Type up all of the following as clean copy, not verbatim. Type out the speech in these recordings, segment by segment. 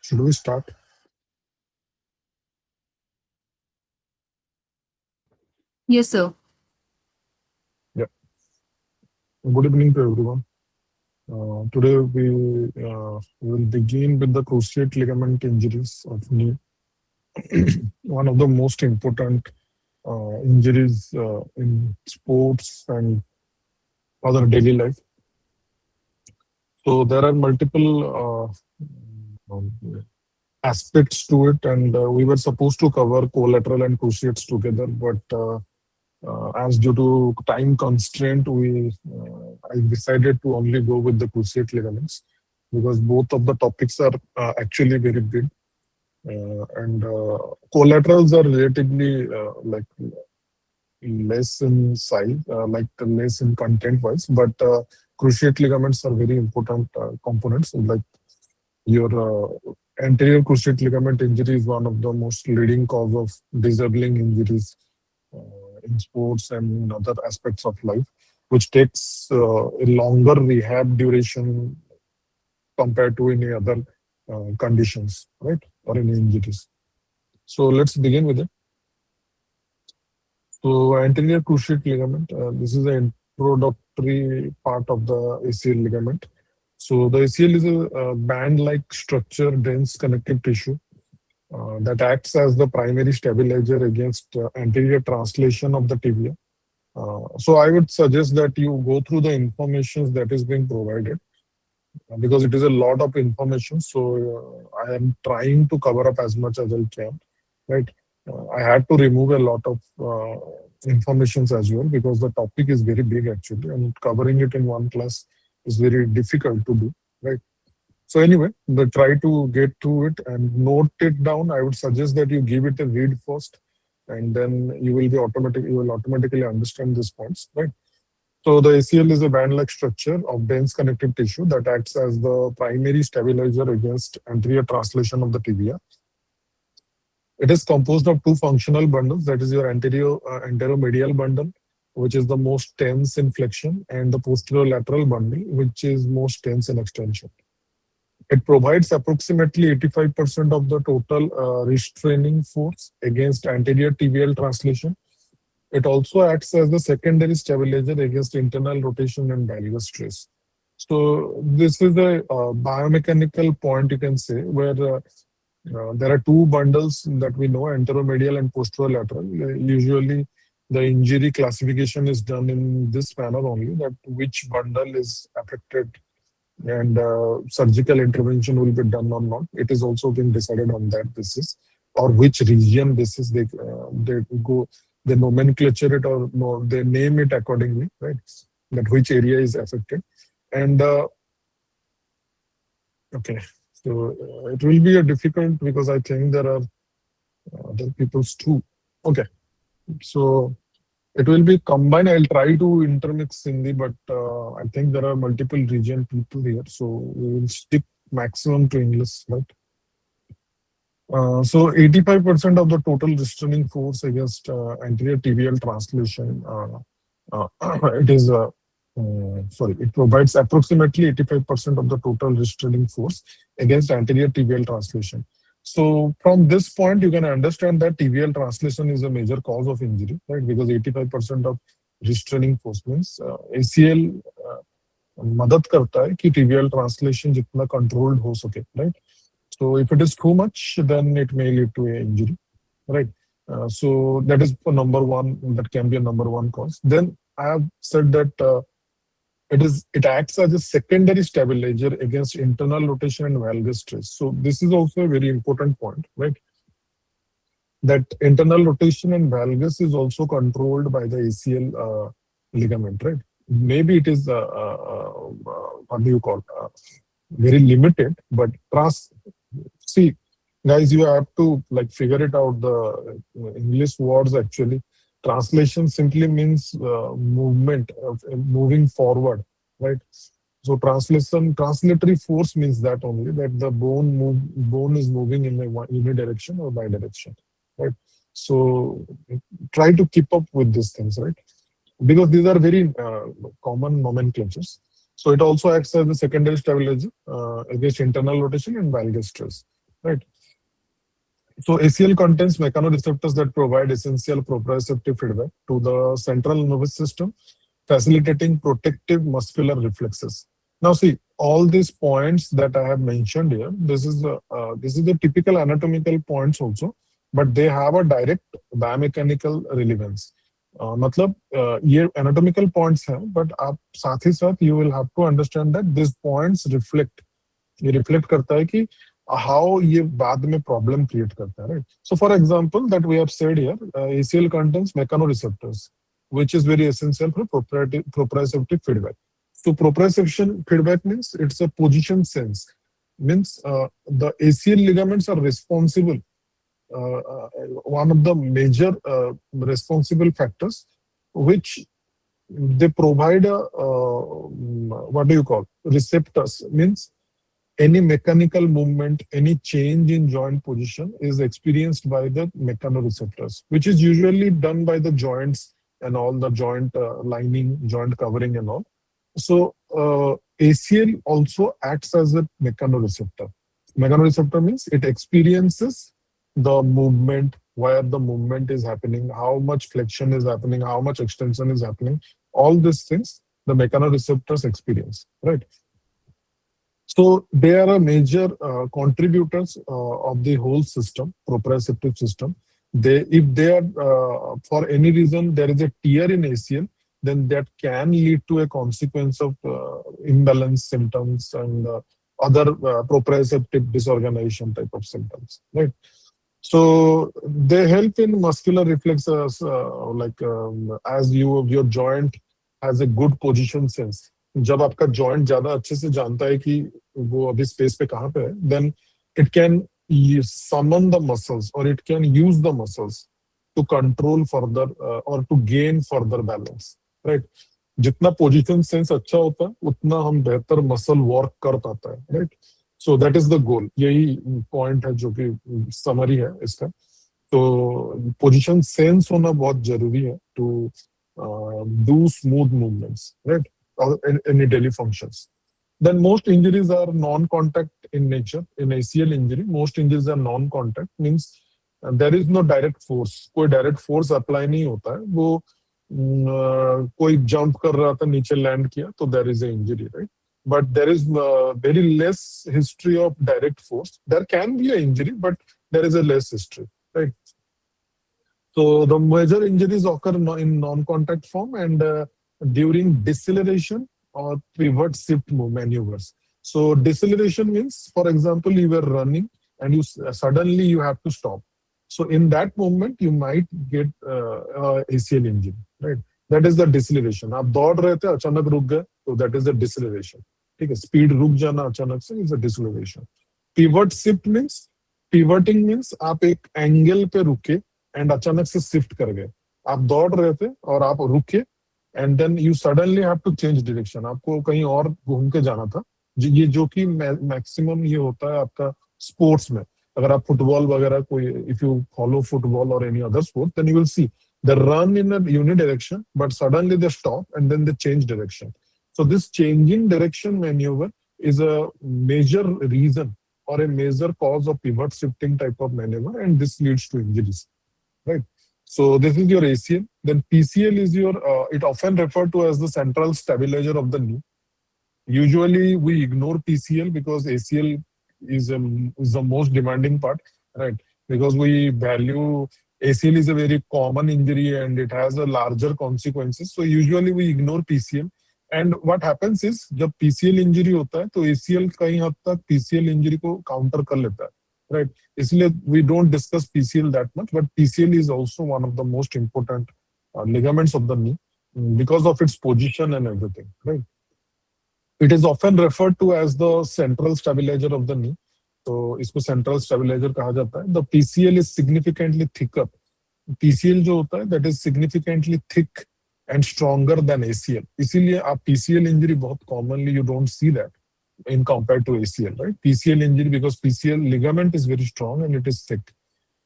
Should we start? Yes, sir. Yeah. Good evening to everyone. Today will begin with the cruciate ligament injuries of knee, one of the most important injuries in sports and other daily life. So there are multiple um, aspects to it, and we were supposed to cover collateral and cruciates together, but as due to time constraint, I decided to only go with the cruciate ligaments because both of the topics are actually very big, and collaterals are relatively less in size, less in content wise, but cruciate ligaments are very important components. Like your anterior cruciate ligament injury is one of the most leading cause of disabling injuries in sports and in other aspects of life, which takes a longer rehab duration compared to any other conditions, right, or any injuries. So let's begin with it. So anterior cruciate ligament, this is the introductory part of the ACL ligament. So the ACL is a band-like structure, dense connective tissue that acts as the primary stabilizer against anterior translation of the tibia. So I would suggest that you go through the information that is being provided because it is a lot of information. So I am trying to cover up as much as I can. Right. I had to remove a lot of informations as well because the topic is very big actually, and covering it in one class is very difficult to do. Right. So anyway, try to get through it and note it down. I would suggest that you give it a read first, and then you will automatically understand these points, right? So the ACL is a band-like structure of dense connective tissue that acts as the primary stabilizer against anterior translation of the tibia. It is composed of two functional bundles, that is your anteromedial bundle, which is the most tense in flexion, and the posterolateral bundle, which is most tense in extension. It provides approximately 85% of the total restraining force against anterior tibial translation. It also acts as the secondary stabilizer against internal rotation and valgus stress. So this is a biomechanical point, you can say, where there are two bundles that we know, anteromedial and posterolateral. Usually the injury classification is done in this manner only, that which bundle is affected and surgical intervention will be done or not. It is also being decided on that basis, or which region basis they go, they nomenclature it, or no, they name it accordingly, right? That which area is affected. And okay, so it will be a difficult because I think there are other people's too. Okay, so it will be combined. I'll try to intermix Hindi, but I think there are multiple region people here, so we will stick maximum to English, right? So 85% of the total restraining force against anterior tibial translation, it is it provides approximately 85% of the total restraining force against anterior tibial translation. So from this point, you can understand that tibial translation is a major cause of injury, right? Because 85% of restraining force means ACL मदद करता है कि tibial translation जितना controlled हो सके, right? So if it is too much, then it may lead to an injury, right? So that is for number one. That can be a number one cause. Then I have said that it acts as a secondary stabilizer against internal rotation and valgus stress. So this is also a very important point, right? That internal rotation and valgus is also controlled by the ACL ligament, right? Maybe it is what do you call very limited, but see, guys, you have to like figure it out. The English words actually translation simply means movement, moving forward, right? So translatory force means that only that the bone is moving in a unidirection or bidirection, right? So try to keep up with these things, right? Because these are very common nomenclatures. So it also acts as a secondary stabilizer against internal rotation and valgus stress. right? So ACL contains mechanoreceptors that provide essential proprioceptive feedback to the central nervous system, facilitating protective muscular reflexes. Now, see all these points that I have mentioned here. This is the typical anatomical points also, but they have a direct biomechanical relevance. मतलब ये anatomical points हैं, but आप साथ ही साथ you will have to understand that these points reflect ये reflect करता है कि हाउ ये बाद में प्रॉब्लम क्रिएट करता है right so for example that we have said here ACL contains mechanoreceptors which is very essential for proprioceptive feedback. So proprioception feedback means it's a position sense. Means the ACL ligaments are responsible. One of the major responsible factors which they provide a what do you call receptors means any mechanical movement, any change in joint position is experienced by the mechanoreceptors, which is usually done by the joints and all the joint lining, joint covering and all. So ACL also acts as a mechanoreceptor. Mechanoreceptor means it experiences the movement, where the movement is happening, how much flexion is happening, how much extension is happening. All these things the mechanoreceptors experience, right? So they are a major contributors of the whole system, proprioceptive system. If they are, for any reason, there is a tear in ACL, then that can lead to a consequence of imbalance symptoms and other proprioceptive disorganization type of symptoms, right? So they help in muscular reflexes, as your joint has a good position sense. जब आपका joint ज्यादा अच्छे से जानता है कि वो अभी स्पेस पे कहाँ पे है, then it can summon the muscles or it can use the muscles to control further or to gain further balance, right? जितना पोजीशन सेंस अच्छा होता है उतना हम बेहतर मसल वर्क कर पाता है, right? So that is the goal. यही पॉइंट है जो कि समरी है इसका. तो पोजीशन सेंस होना बहुत जरूरी है to do smooth movements, right? or any daily functions. Then most injuries are non-contact in nature. In ACL injury, most injuries are non-contact, means there is no direct force. कोई direct force apply नहीं होता है. वो कोई jump कर रहा था, नीचे land किया, तो there is a injury, right? But there is very less history of direct force. There can be an injury, but there is a less history, right? So the major injuries occur in non-contact form and during deceleration or pivot shift maneuvers. So deceleration means, for example, you were running and suddenly you have to stop. So in that moment, you might get ACL injury, right? That is the deceleration. आप दौड़ रहे थे, अचानक रुक गए, तो that is the deceleration. ठीक है, speed रुक जाना अचानक से is a deceleration. Pivot shift means, pivoting means आप एक angle पे रुके and अचानक से shift कर गए. आप दौड़ रहे थे और आप रुके and then you suddenly have to change direction. आपको कहीं और घूम के जाना था. ये जो कि मैक्सिमम ये होता है आपका स्पोर्ट्स में. अगर आप फुटबॉल वगैरह कोई, if you follow football or any other sport, then you will see they run in a unidirection, but suddenly they stop and then they change direction. So this changing direction maneuver is a major reason or a major cause of pivot shifting type of maneuver, and this leads to injuries, right? So this is your ACL. Then PCL is your, it often referred to as the central stabilizer of the knee. Usually we ignore PCL because ACL is the most demanding part, right? Because we value ACL is a very common injury and it has a larger consequences. So usually we ignore PCL. And what happens is जब PCL injury होता है तो ACL कहीं हद तक PCL injury को counter कर लेता है, right? इसलिए we don't discuss PCL that much, but PCL is also one of the most important ligaments of the knee because of its position and everything, right? It is often referred to as the central stabilizer of the knee. तो इसको central stabilizer कहा जाता है. The PCL is significantly thicker. PCL जो होता है that is significantly thick and stronger than ACL. इसीलिए आप PCL injury बहुत commonly you don't see that in compared to ACL, right? PCL injury because PCL ligament is very strong and it is thick,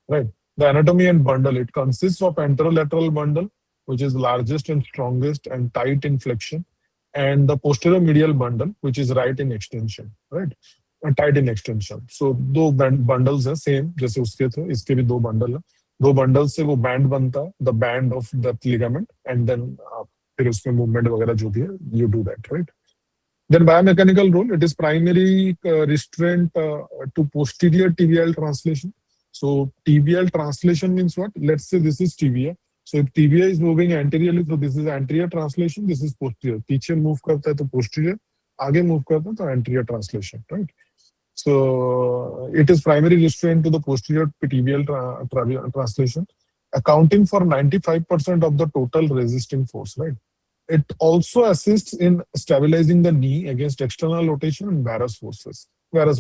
right? The anatomy and bundle, it consists of anterolateral bundle, which is largest and strongest and tight in flexion, and the posterior medial bundle, which is right in extension, right? Tight in extension. So दो bundles हैं same जैसे उसके थे, इसके भी दो bundle है। दो बंडल से वो बैंड बनता है, the band of the ligament, and then फिर उसमें मूवमेंट वगैरह जो भी है you do that, right. Then biomechanical role, it is primary restraint to posterior tibial translation. So tibial translation means what? Let's say this is tibia. So if tibia is moving anteriorly, so this is anterior translation, this is posterior. पीछे move करता है तो posterior, आगे move करता है तो anterior translation, right? So it is primary restraint to the posterior tibial translation, accounting for 95% of the total resisting force, right? It also assists in stabilizing the knee against external rotation and varus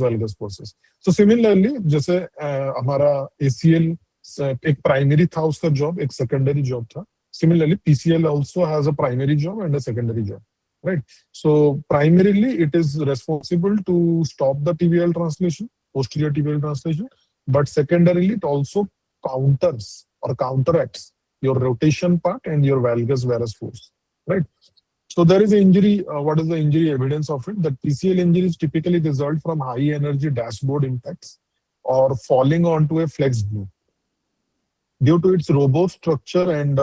valgus forces. So similarly, जैसे हमारा ACL एक primary था उसका job, एक secondary job था. Similarly, PCL also has a primary job and a secondary job, right? So primarily, it is responsible to stop the tibial translation, posterior tibial translation, but secondarily, it also counters or counteracts your rotation part and your valgus varus force, right? So there is an injury. What is the injury evidence of it? That PCL injuries typically result from high energy dashboard impacts or falling onto a flexed knee. Due to its robust structure and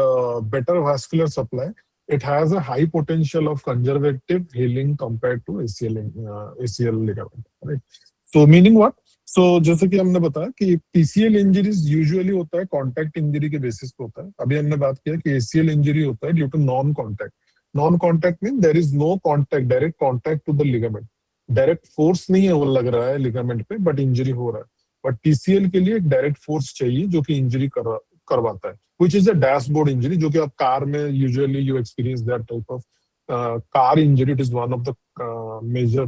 better vascular supply, it has a high potential of conservative healing compared to ACL ligament. Right? So meaning what? So जैसे कि हमने बताया कि PCL injuries usually होता है contact injury के basis पे होता है। अभी हमने बात किया कि ACL इंजरी होता है due to non contact. Non contact mean there is no contact, direct contact to the ligament. Direct force नहीं है वो लग रहा है लिगामेंट पे, बट इंजरी हो रहा है। बट PCL के लिए एक डायरेक्ट फोर्स चाहिए जो कि इंजरी करवाता है, which is a dashboard injury, जो कि आप कार में usually you experience that type of car injury. It is one of the major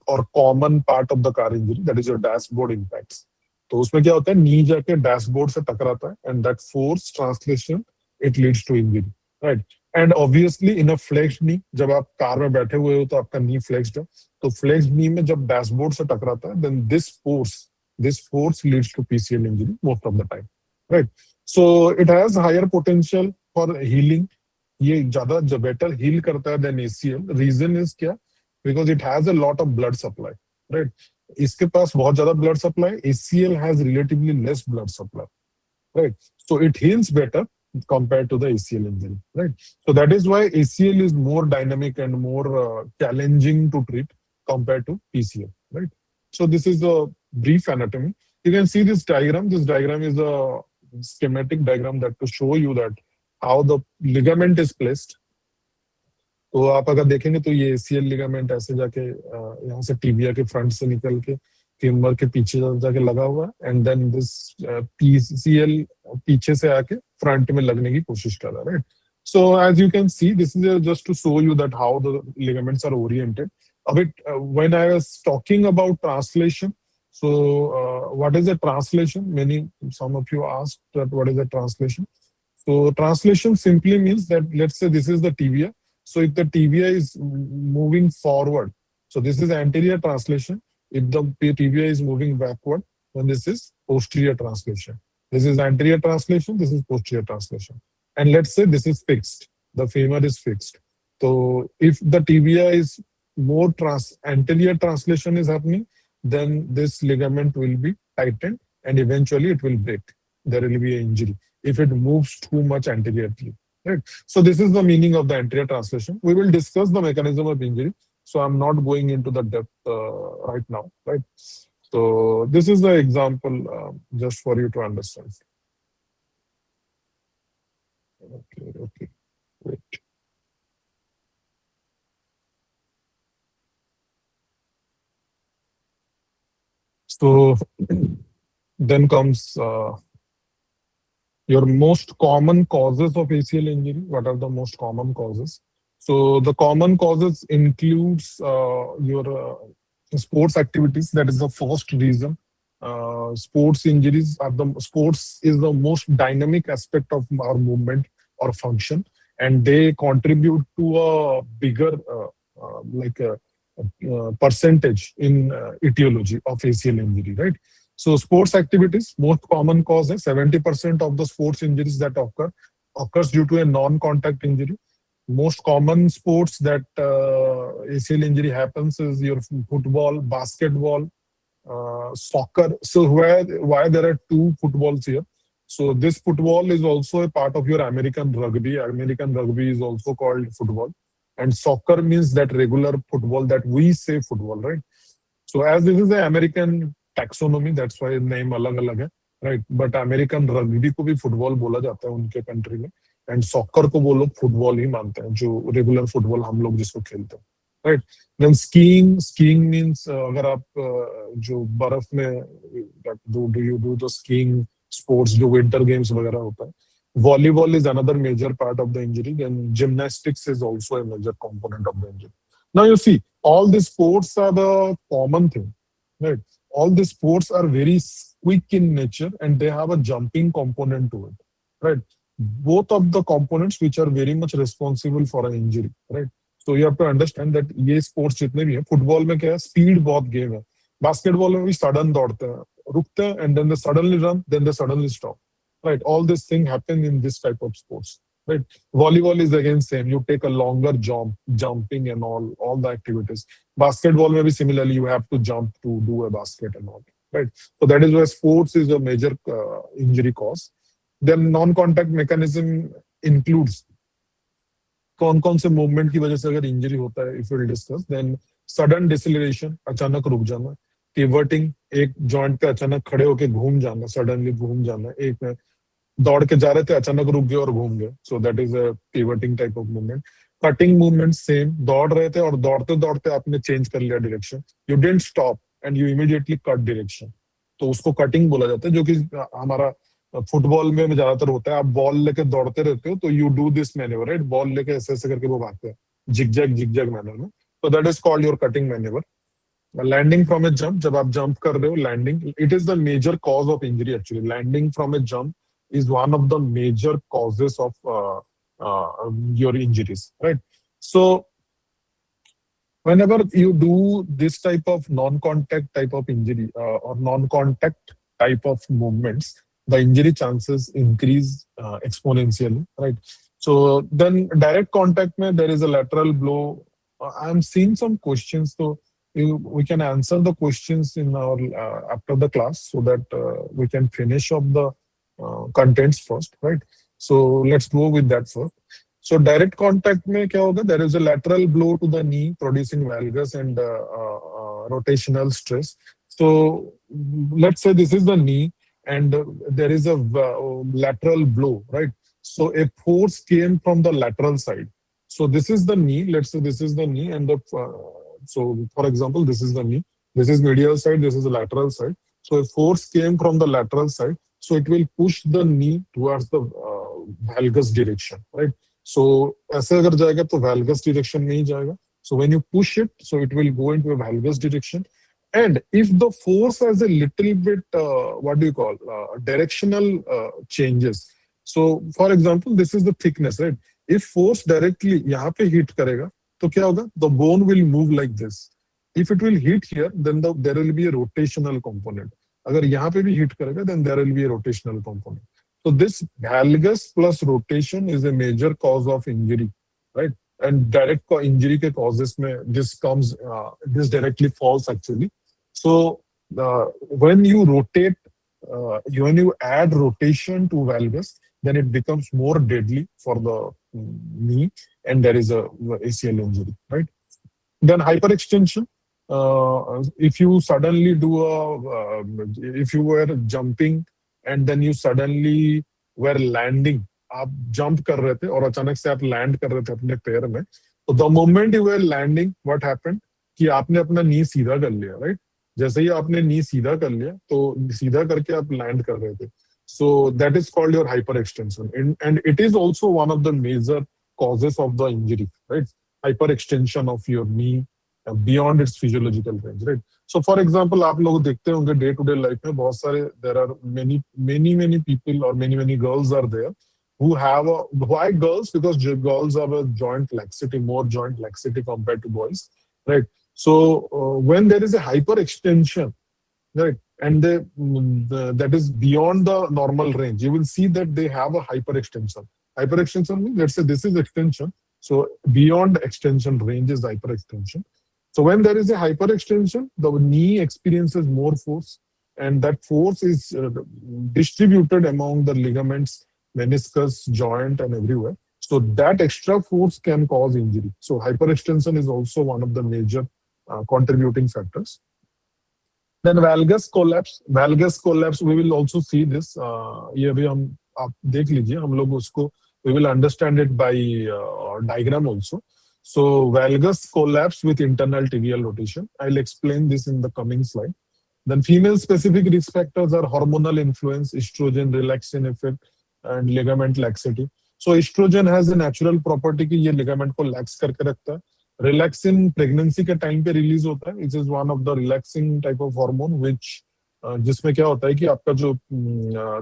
or common part of the car injury, that is your dashboard impacts. तो उसमें क्या होता है, नी जाके डैशबोर्ड से टकराता है and that force translation it leads to injury, right. And obviously in a flexed knee, जब आप कार में बैठे हुए हो तो आपका नी फ्लेक्स्ड है, तो फ्लेक्स्ड नी में जब डैशबोर्ड से टकराता है then this force leads to PCL injury most of the time, right. So it has higher potential for healing, ये ज्यादा बेटर हील करता है देन ACL। रीजन इज क्या, because it has a lot of blood supply, right. इसके पास बहुत ज्यादा blood supply, ACL has relatively less blood supply, right? So it heals better compared to the ACL injury, right? So that is why ACL is more dynamic and more challenging to treat compared to PCL, right? So this is the brief anatomy. You can see this diagram. This diagram is a schematic diagram that to show you that how the ligament is placed. तो आप अगर देखेंगे तो ये ACL ligament ऐसे जाके यहाँ से टिबिया के फ्रंट से निकल के फेमर के पीछे जाके लगा हुआ है, एंड देन दिस PCL पीछे से आके फ्रंट में लगने की कोशिश कर रहा है, right. So as you can see, this is just to show you that how the ligaments are oriented. अब it when I was talking about translation, so what is a translation? Some of you asked that what is a translation. So translation simply means that, let's say this is the tibia. So if the tibia is moving forward, so this is anterior translation. If the tibia is moving backward, then this is posterior translation. This is anterior translation, this is posterior translation. And let's say this is fixed. The femur is fixed. So if the tibia is more anterior translation is happening, then this ligament will be tightened and eventually it will break. There will be an injury if it moves too much anteriorly. Right. So this is the meaning of the anterior translation. We will discuss the mechanism of injury. So I'm not going into the depth right now. Right. So this is the example just for you to understand. Okay. Okay. Great. So then comes your most common causes of ACL injury. What are the most common causes? So the common causes includes your sports activities. That is the first reason. Sports injuries are sports is the most dynamic aspect of our movement or function, and they contribute to a bigger like a percentage in etiology of ACL injury, right? So sports activities, most common cause is 70% of the sports injuries that occurs due to a non-contact injury. Most common sports that ACL injury happens is your football, basketball, soccer. So why there are two footballs here? So this football is also a part of your American rugby. American rugby is also called football, and soccer means that regular football that we say football, right? So as this is the American taxonomy, that's why name अलग-अलग है, right? But American rugby को भी football बोला जाता है उनके country में, and soccer को वो लोग football ही मानते हैं, जो regular football हम लोग जिसको खेलते हैं, right? Then skiing means अगर आप जो बर्फ में do you do the skiing sports जो winter games वगैरह होता है. Volleyball is another major part of the injury. Then gymnastics is also a major component of the injury. Now you see, all these sports are the common thing, right? All these sports are very quick in nature and they have a jumping component to it, right? Both of the components which are very much responsible for an injury, right? So you have to understand that ये sports जितने भी हैं, football में क्या है, speed बहुत game है. Basketball में भी sudden दौड़ते हैं, रुकते हैं, and then they suddenly run, then they suddenly stop, right? All this thing happen in this type of sports, right? Volleyball is again same. You take a longer jumping and all the activities. Basketball maybe similarly you have to jump to do a basket and all, right? So that is why sports is a major injury cause. Then non-contact mechanism includes कौन कौन से movement की वजह से अगर injury होता है, if will discuss. Then sudden deceleration, अचानक रुक जाना. पिवटिंग, एक जॉइंट पे अचानक खड़े होके घूम जाना, सडनली घूम जाना. एक में दौड़ के जा रहे थे, अचानक रुक गए और घूम गए, सो that is a pivoting type of movement. Cutting movement same, दौड़ रहे थे और दौड़ते दौड़ते आपने चेंज कर लिया direction, you didn't stop and you immediately cut direction, तो उसको कटिंग बोला जाता है. जो कि हमारा फुटबॉल में ज्यादातर होता है, आप बॉल लेके दौड़ते रहते हो तो you do this manoeuvre, right? Ball लेके ऐसे ऐसे करके वो भागते हैं जिग-जैग मैनर में, तो that is called your cutting manoeuvre. Landing from a jump, जब आप जंप कर रहे हो, landing, it is the major cause of injury actually. Landing from a jump is one of the major causes of your injuries, right? So whenever you do this type of non-contact type of injury or non-contact type of movements, the injury chances increase exponentially, right? So then direct contact mein there is a lateral blow. I'm seeing some questions, so we can answer the questions in our after the class so that we can finish up the contents first, right? So let's go with that first. So direct contact में क्या होगा? There is a lateral blow to the knee producing valgus and rotational stress. So let's say this is the knee and there is a lateral blow, right? So a force came from the lateral side. So this is the knee. Let's say this is the knee and the so for example this is the knee. This is medial side. This is the lateral side. So a force came from the lateral side. So it will push the knee towards the valgus direction, right? So ऐसे अगर जाएगा तो valgus direction में ही जाएगा. So when you push it, so it will go into a valgus direction. And if the force has a little bit, what do you call, directional changes. So for example, this is the thickness, right? If force directly यहाँ पे hit करेगा, तो क्या होगा? The bone will move like this. If it will hit here, then there will be a rotational component. अगर यहाँ पे भी हिट करेगा then there will be a rotational component. So this valgus plus rotation is a major cause of injury, right? And direct injury के causes में this directly falls actually. So when you rotate, when you add rotation to valgus, then it becomes more deadly for the knee and there is a ACL injury, right? Then hyperextension. If you suddenly do if you were jumping and then you suddenly were landing, आप jump कर रहे थे और अचानक से आप land कर रहे थे अपने पैर में, तो the moment you were landing, what happened? कि आपने अपना knee सीधा कर लिया, right? जैसे ही आपने knee सीधा कर लिया, तो सीधा करके आप land कर रहे थे. So that is called your hyperextension, and it is also one of the major causes of the injury, right? Hyperextension of your knee beyond its physiological range, right? So for example, आप लोग देखते होंगे day to day life में बहुत सारे, there are many people or many girls are there who have why girls? Because girls have a joint laxity, more joint laxity compared to boys, right? So when there is a hyperextension, right, and that is beyond the normal range, you will see that they have a hyperextension. Hyperextension means, let's say this is extension, So beyond extension range is hyperextension. So when there is a hyperextension, the knee experiences more force, and that force is distributed among the ligaments, meniscus, joint, and everywhere. So that extra force can cause injury. So hyperextension is also one of the major contributing factors. Then valgus collapse, we will also see this. ये अभी हम आप देख लीजिए, हम लोग उसको we will understand it by diagram also. So valgus collapse with internal tibial rotation. I'll explain this in the coming slide. Then female specific risk factors are hormonal influence, estrogen, relaxin effect, and ligament laxity. So estrogen has a natural property कि ये ligament को lax करके रखता है. Relaxin pregnancy के time पे release होता है, which is one of the relaxing type of hormone which जिसमें क्या होता है कि आपका जो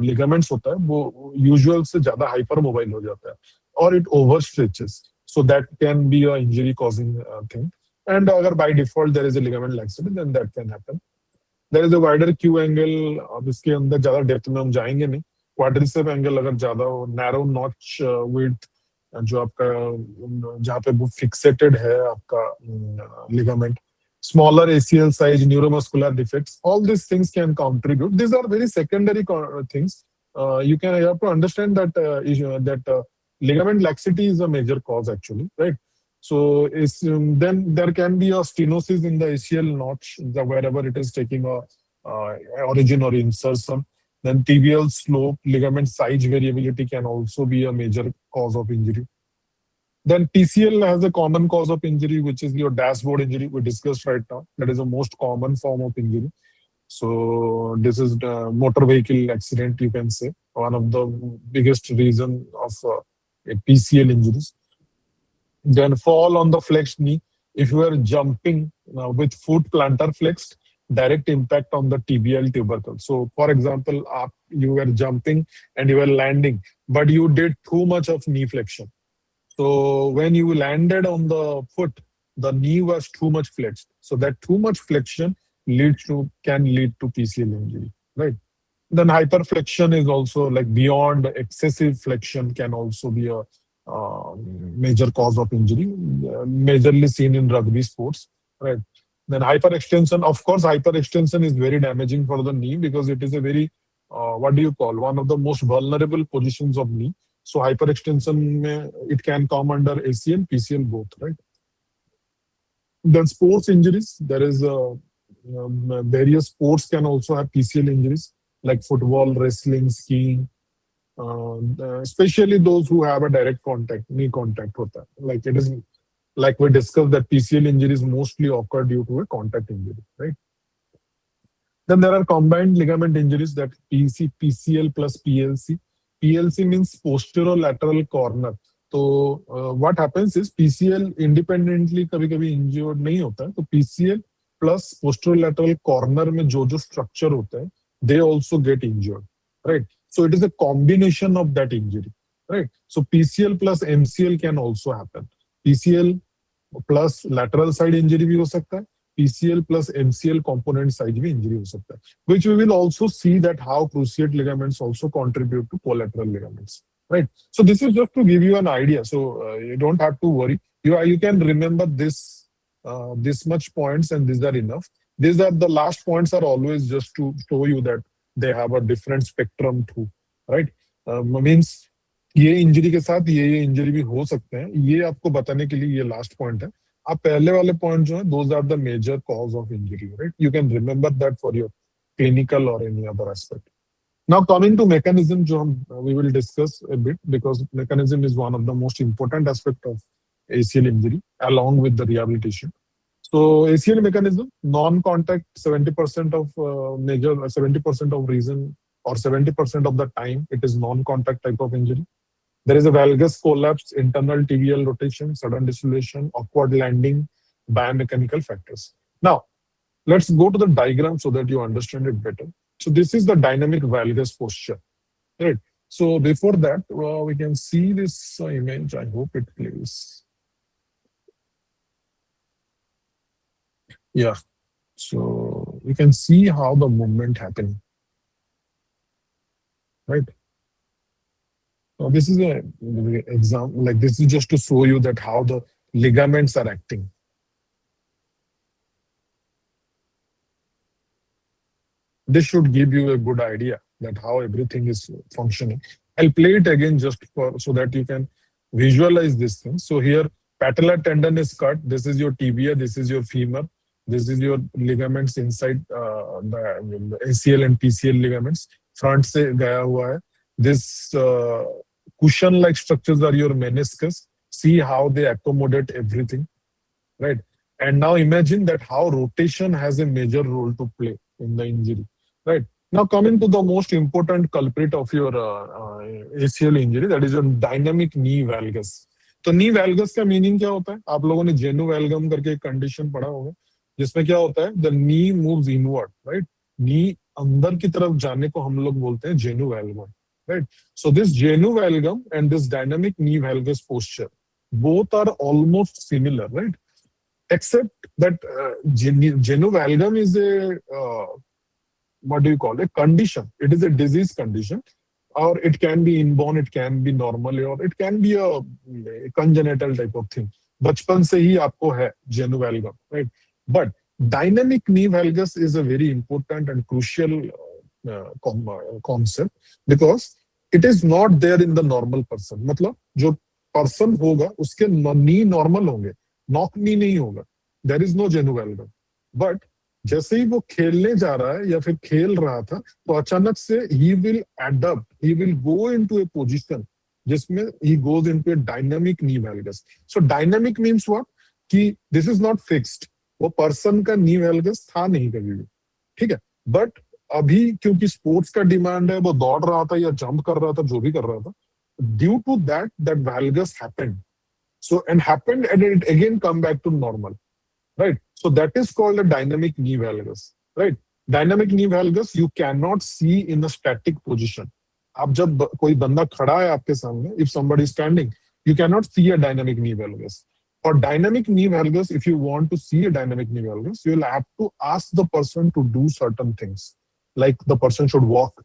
ligaments होता है वो usual से ज्यादा hypermobile हो जाता है और it overstretches. So that can be a injury causing thing. And अगर by default there is a ligament laxity, then that can happen. There is a wider Q angle. अब इसके अंदर ज्यादा डेप्थ में हम जाएंगे नहीं. क्वाड्रिसेप एंगल अगर ज्यादा हो, नैरो नॉच विड्थ जो आपका जहाँ पे वो फिक्सेटेड है आपका ligament, smaller ACL size, neuromuscular defects, all these things can contribute. These are very secondary things. You have to understand that ligament laxity is a major cause actually, right? So then there can be a stenosis in the ACL notch, wherever it is taking a origin or insertion. Then tibial slope, ligament size variability can also be a major cause of injury. Then PCL has a common cause of injury, which is your dashboard injury we discussed right now. That is the most common form of injury. So this is the motor vehicle accident, you can say, one of the biggest reason of PCL injuries. Then fall on the flexed knee. If you are jumping with foot plantar flexed, direct impact on the tibial tubercle. So for example, you were jumping and you were landing, but you did too much of knee flexion. So when you landed on the foot, the knee was too much flexed. So that too much flexion can lead to PCL injury, right? Then hyperflexion is also like beyond excessive flexion can also be a major cause of injury, majorly seen in rugby sports, right? Then hyperextension, of course, hyperextension is very damaging for the knee because it is a very, what do you call, one of the most vulnerable positions of knee. So hyperextension, it can come under ACL, PCL both, right? Then sports injuries, there is various sports can also have PCL injuries like football, wrestling, skiing, especially those who have a direct contact, knee contact hota hai. Like it is, like we discussed that PCL injuries mostly occur due to a contact injury, right? Then there are combined ligament injuries that PCL plus PLC. PLC means posterolateral corner. तो what happens is PCL independently कभी-कभी injured नहीं होता है, तो PCL plus posterolateral corner में जो structure होता है, they also get injured, right? So it is a combination of that injury, right? So PCL plus MCL can also happen. PCL plus lateral side injury भी हो सकता है, PCL plus MCL component side भी injury हो सकता है, which we will also see that how cruciate ligaments also contribute to collateral ligaments, right? So this is just to give you an idea. So you don't have to worry. You can remember this much points and these are enough. These are the last points are always just to show you that they have a different spectrum too, right? Means ये injury के साथ ये injury भी हो सकते हैं, ये आपको बताने के लिए ये लास्ट पॉइंट है. आप पहले वाले पॉइंट जो है those are the major cause of injury, right? You can remember that for your clinical or any other aspect. Now coming to mechanism, जो हम we will discuss a bit because mechanism is one of the most important aspect of ACL injury along with the rehabilitation. So ACL mechanism, non-contact 70% of major 70% of reason or 70% of the time it is non-contact type of injury. There is a valgus collapse, internal tibial rotation, sudden dissolution, awkward landing, biomechanical factors. Now, let's go to the diagram so that you understand it better. So this is the dynamic valgus posture, right? So before that, we can see this image. I hope it plays. Yeah. So you can see how the movement happening, right? This is a example, like this is just to show you that how the ligaments are acting. This should give you a good idea that how everything is functioning. I'll play it again just for so that you can visualize this thing. So here, patellar tendon is cut. This is your tibia. This is your femur. This is your ligaments inside the ACL and PCL ligaments. Front से गया हुआ है. This cushion-like structures are your meniscus. See how they accommodate everything, right? And now imagine that how rotation has a major role to play in the injury, right? Now coming to the most important culprit of your ACL injury, that is your dynamic knee valgus. तो नी वैल्गस का meaning क्या होता है? आप लोगों ने जेनु वैल्गम करके एक कंडीशन पढ़ा होगा जिसमें क्या होता है, the knee moves inward, right? Knee अंदर की तरफ जाने को हम लोग बोलते हैं genu valgum, right? So this genu valgum and this dynamic knee valgus posture both are almost similar, right? Except that genu valgum is a what do you call it? Condition. It is a disease condition, or it can be inborn, it can be normal, or it can be a congenital type of thing. बचपन से ही आपको है genu valgum, right? But dynamic knee valgus is a very important and crucial concept because it is not there in the normal person. मतलब जो person होगा उसके knee normal होंगे, knock knee नहीं होगा. There is no genu valgum. But जैसे ही वो खेलने जा रहा है या फिर खेल रहा था तो अचानक से he will adapt, he will go into a position जिसमें he goes into a dynamic knee valgus. So dynamic means what? कि this is not fixed. वो पर्सन का knee valgus था नहीं कभी भी, ठीक है? बट अभी क्योंकि स्पोर्ट्स का डिमांड है, वो दौड़ रहा था या जंप कर रहा था, जो भी कर रहा था, due to that valgus happened. So and happened and it again come back to normal. Right. So that is called a dynamic knee valgus. Right. Dynamic knee valgus you cannot see in a static position. आप जब कोई बंदा खड़ा है आपके सामने, if somebody is standing, you cannot see a dynamic knee valgus. For dynamic knee valgus, if you want to see a dynamic knee valgus, you will have to ask the person to do certain things. Like the person should walk,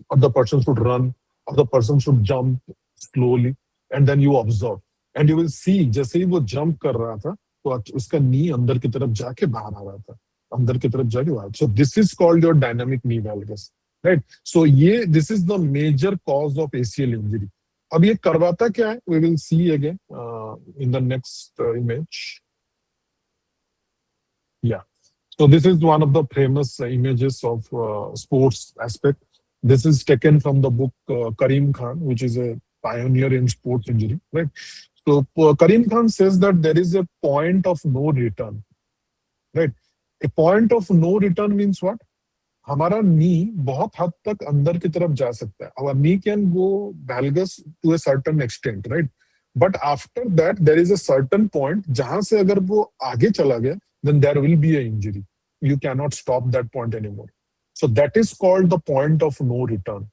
or the person should run, or the person should jump slowly, and then you observe. And you will see, जैसे ही वो jump कर रहा था, तो उसका नी अंदर की तरफ जाके बाहर आ रहा था, अंदर की तरफ जाके बाहर. So this is called your dynamic knee valgus, right? So ये this is the major cause of ACL injury. अब ये करवाता क्या है? We will see again in the next image. Yeah. So this is one of the famous images of sports aspect. This is taken from the book Karim Khan, which is a pioneer in sports injury, right? So Karim Khan says that there is a point of no return, right? A point of no return means what? हमारा नी बहुत हद तक अंदर की तरफ जा सकता है. Our knee can go valgus to a certain extent, right? But after that there is a certain point जहां से अगर वो आगे चला गया, then there will be an injury. You cannot stop that point anymore. So that is called the point of no return.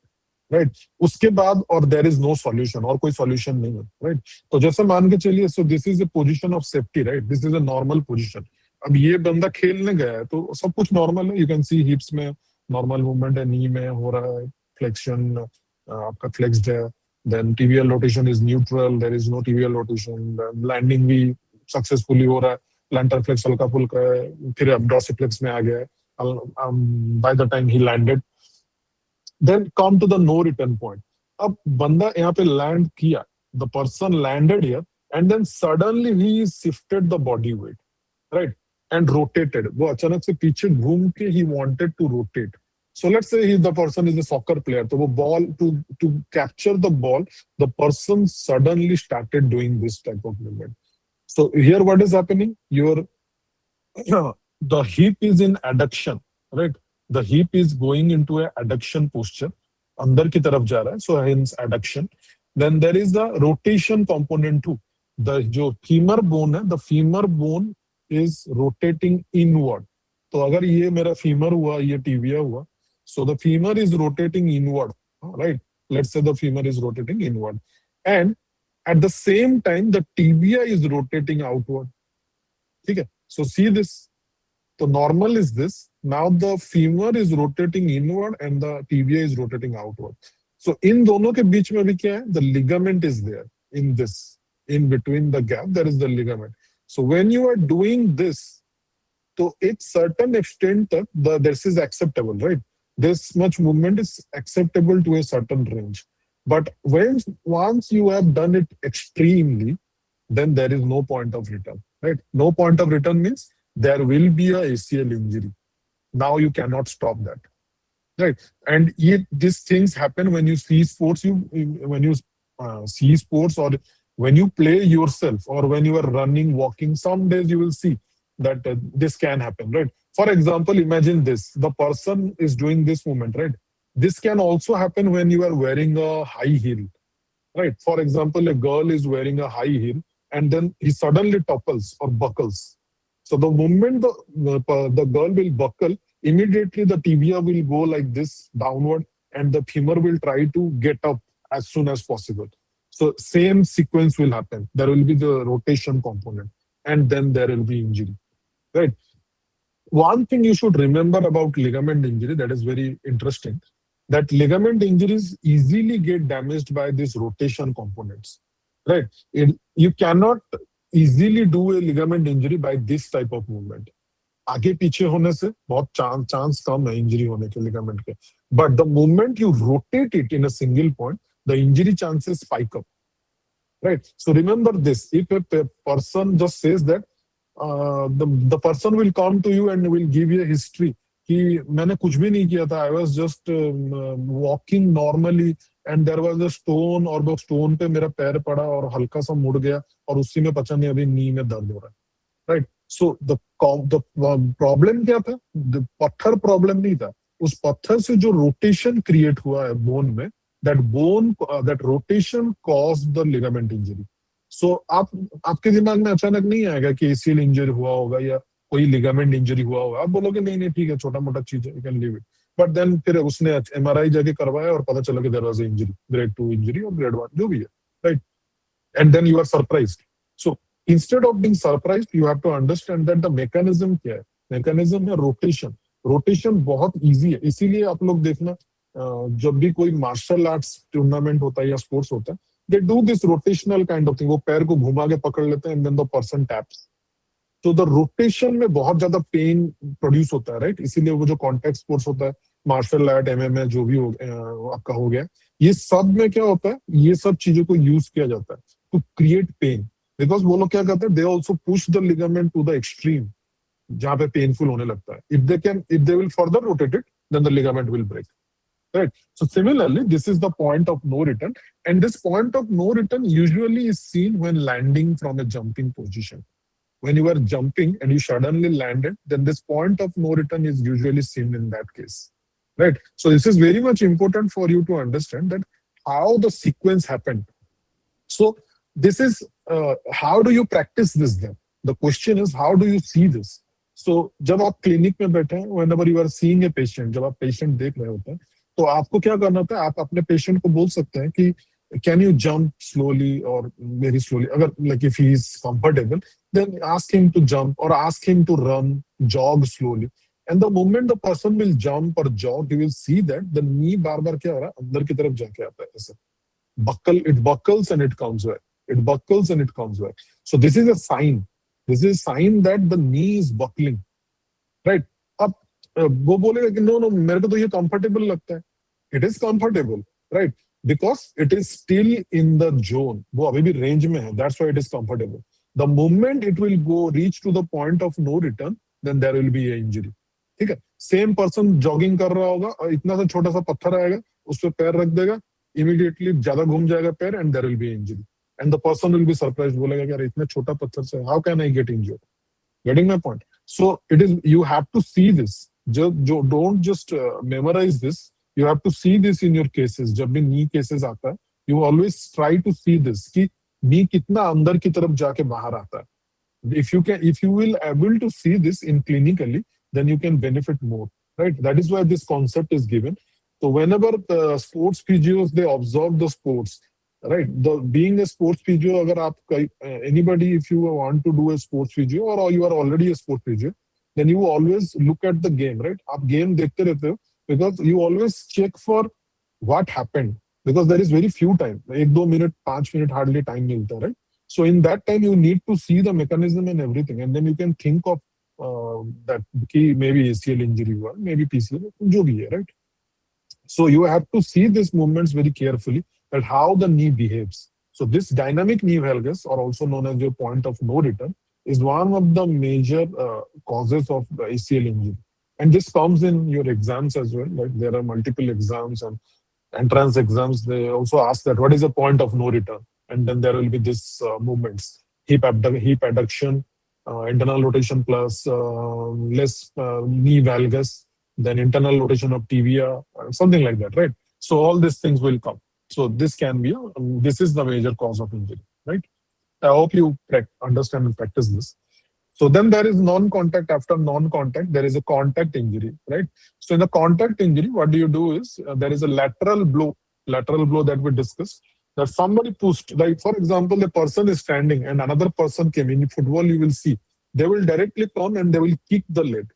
Right उसके बाद और देयर इज नो सॉल्यूशन और कोई सॉल्यूशन नहीं है राइट तो जैसे मान के चलिए so this is a position of safety right this is a normal position अब ये बंदा खेलने गया है तो सब कुछ नॉर्मल है यू कैन सी हिप्स में नॉर्मल मूवमेंट है नी में हो रहा है फ्लेक्शन आपका फ्लेक्स्ड है then tibial rotation is neutral there is no tibial rotation landing भी सक्सेसफुली हो रहा है प्लांटर फ्लेक्स हल्का फुल्का है फिर अब डॉर्सिफ्लेक्स में आ गया है by the time he landed then come to the no return point. अब बंदा यहाँ पे लैंड किया, the person landed here, and then suddenly he shifted the body weight, right? And rotated. वो अचानक से पीछे घूम के he wanted to rotate. So let's say the person is a soccer player. तो वो ball to capture the ball, the person suddenly started doing this type of movement. So here what is happening? The hip is in adduction, right? The hip is going into a adduction posture. अंदर की तरफ जा रहा है, so hence adduction. Then there is the rotation component too. The जो femur bone है, the femur bone is rotating inward. तो अगर ये मेरा femur हुआ, ये tibia हुआ, so the femur is rotating inward, right? Let's say the femur is rotating inward, and at the same time the tibia is rotating outward. ठीक है? So see this. So normal is this. Now the femur is rotating inward and the tibia is rotating outward. So इन दोनों के बीच में भी क्या है? The ligament is there in this. In between the gap, there is the ligament. So when you are doing this, to a certain extent, this is acceptable, right? This much movement is acceptable to a certain range. But when once you have done it extremely, then there is no point of return, right? No point of return means there will be a ACL injury. Now you cannot stop that, right? And these things happen when you see sports. When you see sports, or when you play yourself, or when you are running, walking. Some days you will see that this can happen, right? For example, imagine this: the person is doing this movement, right? This can also happen when you are wearing a high heel, right? For example, a girl is wearing a high heel, and then he suddenly topples or buckles. So the moment the girl will buckle, immediately the tibia will go like this downward, and the femur will try to get up as soon as possible. So same sequence will happen. There will be the rotation component, and then there will be injury, right? One thing you should remember about ligament injury that is very interesting, that ligament injuries easily get damaged by these rotation components, right? You cannot easily do a ligament injury by this type of movement. आगे पीछे होने से बहुत chance कम है injury होने के ligament के, but the moment you rotate it in a single point, the injury chances spike up, right? So remember this: if a person just says that, the person will come to you and will give you a history कि मैंने कुछ भी नहीं किया था, I was just walking normally and there was a stone, और वो stone पे मेरा पैर पड़ा और हल्का सा मुड़ गया और उसी में पता नहीं अभी नी में दर्द हो रहा है, right? So the problem क्या था? पत्थर प्रॉब्लम नहीं था, उस पत्थर से जो रोटेशन क्रिएट हुआ है बोन में, that rotation caused the ligament injury. So आपके दिमाग में अचानक नहीं आएगा कि ACL इंजरी हुआ होगा या कोई लिगामेंट इंजरी हुआ होगा. आप बोलोगे नहीं नहीं ठीक है, छोटा मोटा चीज है, you can leave it. But then फिर उसने MRI जाके करवाया और पता चला कि there was injury, grade 2 injury और ग्रेड 1 जो भी है, right? And then you are surprised. So instead of being surprised, you have to understand that the mechanism क्या है. मैकेनिज्म है रोटेशन. रोटेशन बहुत इजी है, इसीलिए आप लोग देखना जब भी कोई मार्शल आर्ट्स टूर्नामेंट होता है या स्पोर्ट्स होता है, they do this rotational kind of thing. वो पैर को घुमा के पकड़ लेते हैं and then the person taps. तो द रोटेशन में बहुत ज्यादा पेन प्रोड्यूस होता है, राइट? इसीलिए वो जो कॉन्टैक्ट स्पोर्ट्स होता है, मार्शल आर्ट, MMA जो भी आपका हो गया, ये सब में क्या होता है, ये सब चीजों को यूज किया जाता है टू क्रिएट पेन. बिकॉज वो लोग क्या करते हैं, they also push the ligament to the extreme जहां पे पेनफुल होने लगता है. If they will further rotate it, then the ligament will break, right? So similarly, this is the point of no return, and this point of no return usually is seen when landing from a jumping position. When you are jumping and you suddenly landed, then this point of no return is usually seen in that case, right? So this is very much important for you to understand that how the sequence happened. So this is how do you practice this then? The question is, how do you see this? So जब आप clinic में बैठे हैं, whenever you are seeing a patient, जब आप patient देख रहे होते हैं, तो आपको क्या करना होता है, आप अपने पेशेंट को बोल सकते हैं कि कैन यू जंप स्लोली और वेरी स्लोली. अगर like if he is comfortable, then ask him to jump और ask him to run, jog slowly. And the moment the person will jump और jog, you will see that the knee बार बार क्या हो रहा है, अंदर की तरफ जाके आता है ऐसे. It buckles and it comes back. It buckles and it comes back. So this is a sign. This is a sign that the knee is buckling, right? अब वो बोलेगा कि नो नो मेरे को तो ये कंफर्टेबल लगता है. It is comfortable, right? Because it is still in the zone. वो अभी भी रेंज में है, that's why it is comfortable. The moment it will go reach to the point of no return, then there will be a injury. ठीक है? Same person jogging कर रहा होगा और इतना सा छोटा सा पत्थर आएगा, उस पर पैर रख देगा, इमीडिएटली ज्यादा घूम जाएगा पैर, and there will be injury. And the person will be surprised, बोलेगा कि यार इतना छोटा पत्थर से how can I get injured. Getting my point? So it is, you have to see this. Don't just memorize this. You have to see this in your cases. जब भी knee cases आता है, you always try to see this कि knee कितना अंदर की तरफ जाके बाहर आता है. If you will able to see this in clinically, then you can benefit more, right? That is why this concept is given. So whenever the sports physios, they observe the sports, right? Being a sports physio, अगर आप anybody, if you want to do a sports physio or you are already a sports physio, then you always look at the game, right? आप game देखते रहते हो because you always check for what happened. because there is very few time. 1-2 minute, 5 minute hardly time milta, right? So in that time, you need to see the mechanism and everything, and then you can think of that maybe ACL injury हुआ, maybe PCL, जो भी है, right? So you have to see these movements very carefully, that how the knee behaves. So this dynamic knee valgus, or also known as your point of no return, is one of the major causes of the ACL injury. And this comes in your exams as well. Like there are multiple exams and entrance exams. They also ask that what is the point of no return, and then there will be this movements: hip adduction, internal rotation plus less knee valgus, then internal rotation of tibia, something like that, right? So all these things will come. So this can be, this is the major cause of injury, right? I hope you understand and practice this. So then there is non-contact. After non-contact, there is a contact injury, right? So in the contact injury, what do you do is there is a lateral blow that we discussed. That somebody pushed, like for example, the person is standing and another person came in football. You will see they will directly come and they will kick the leg,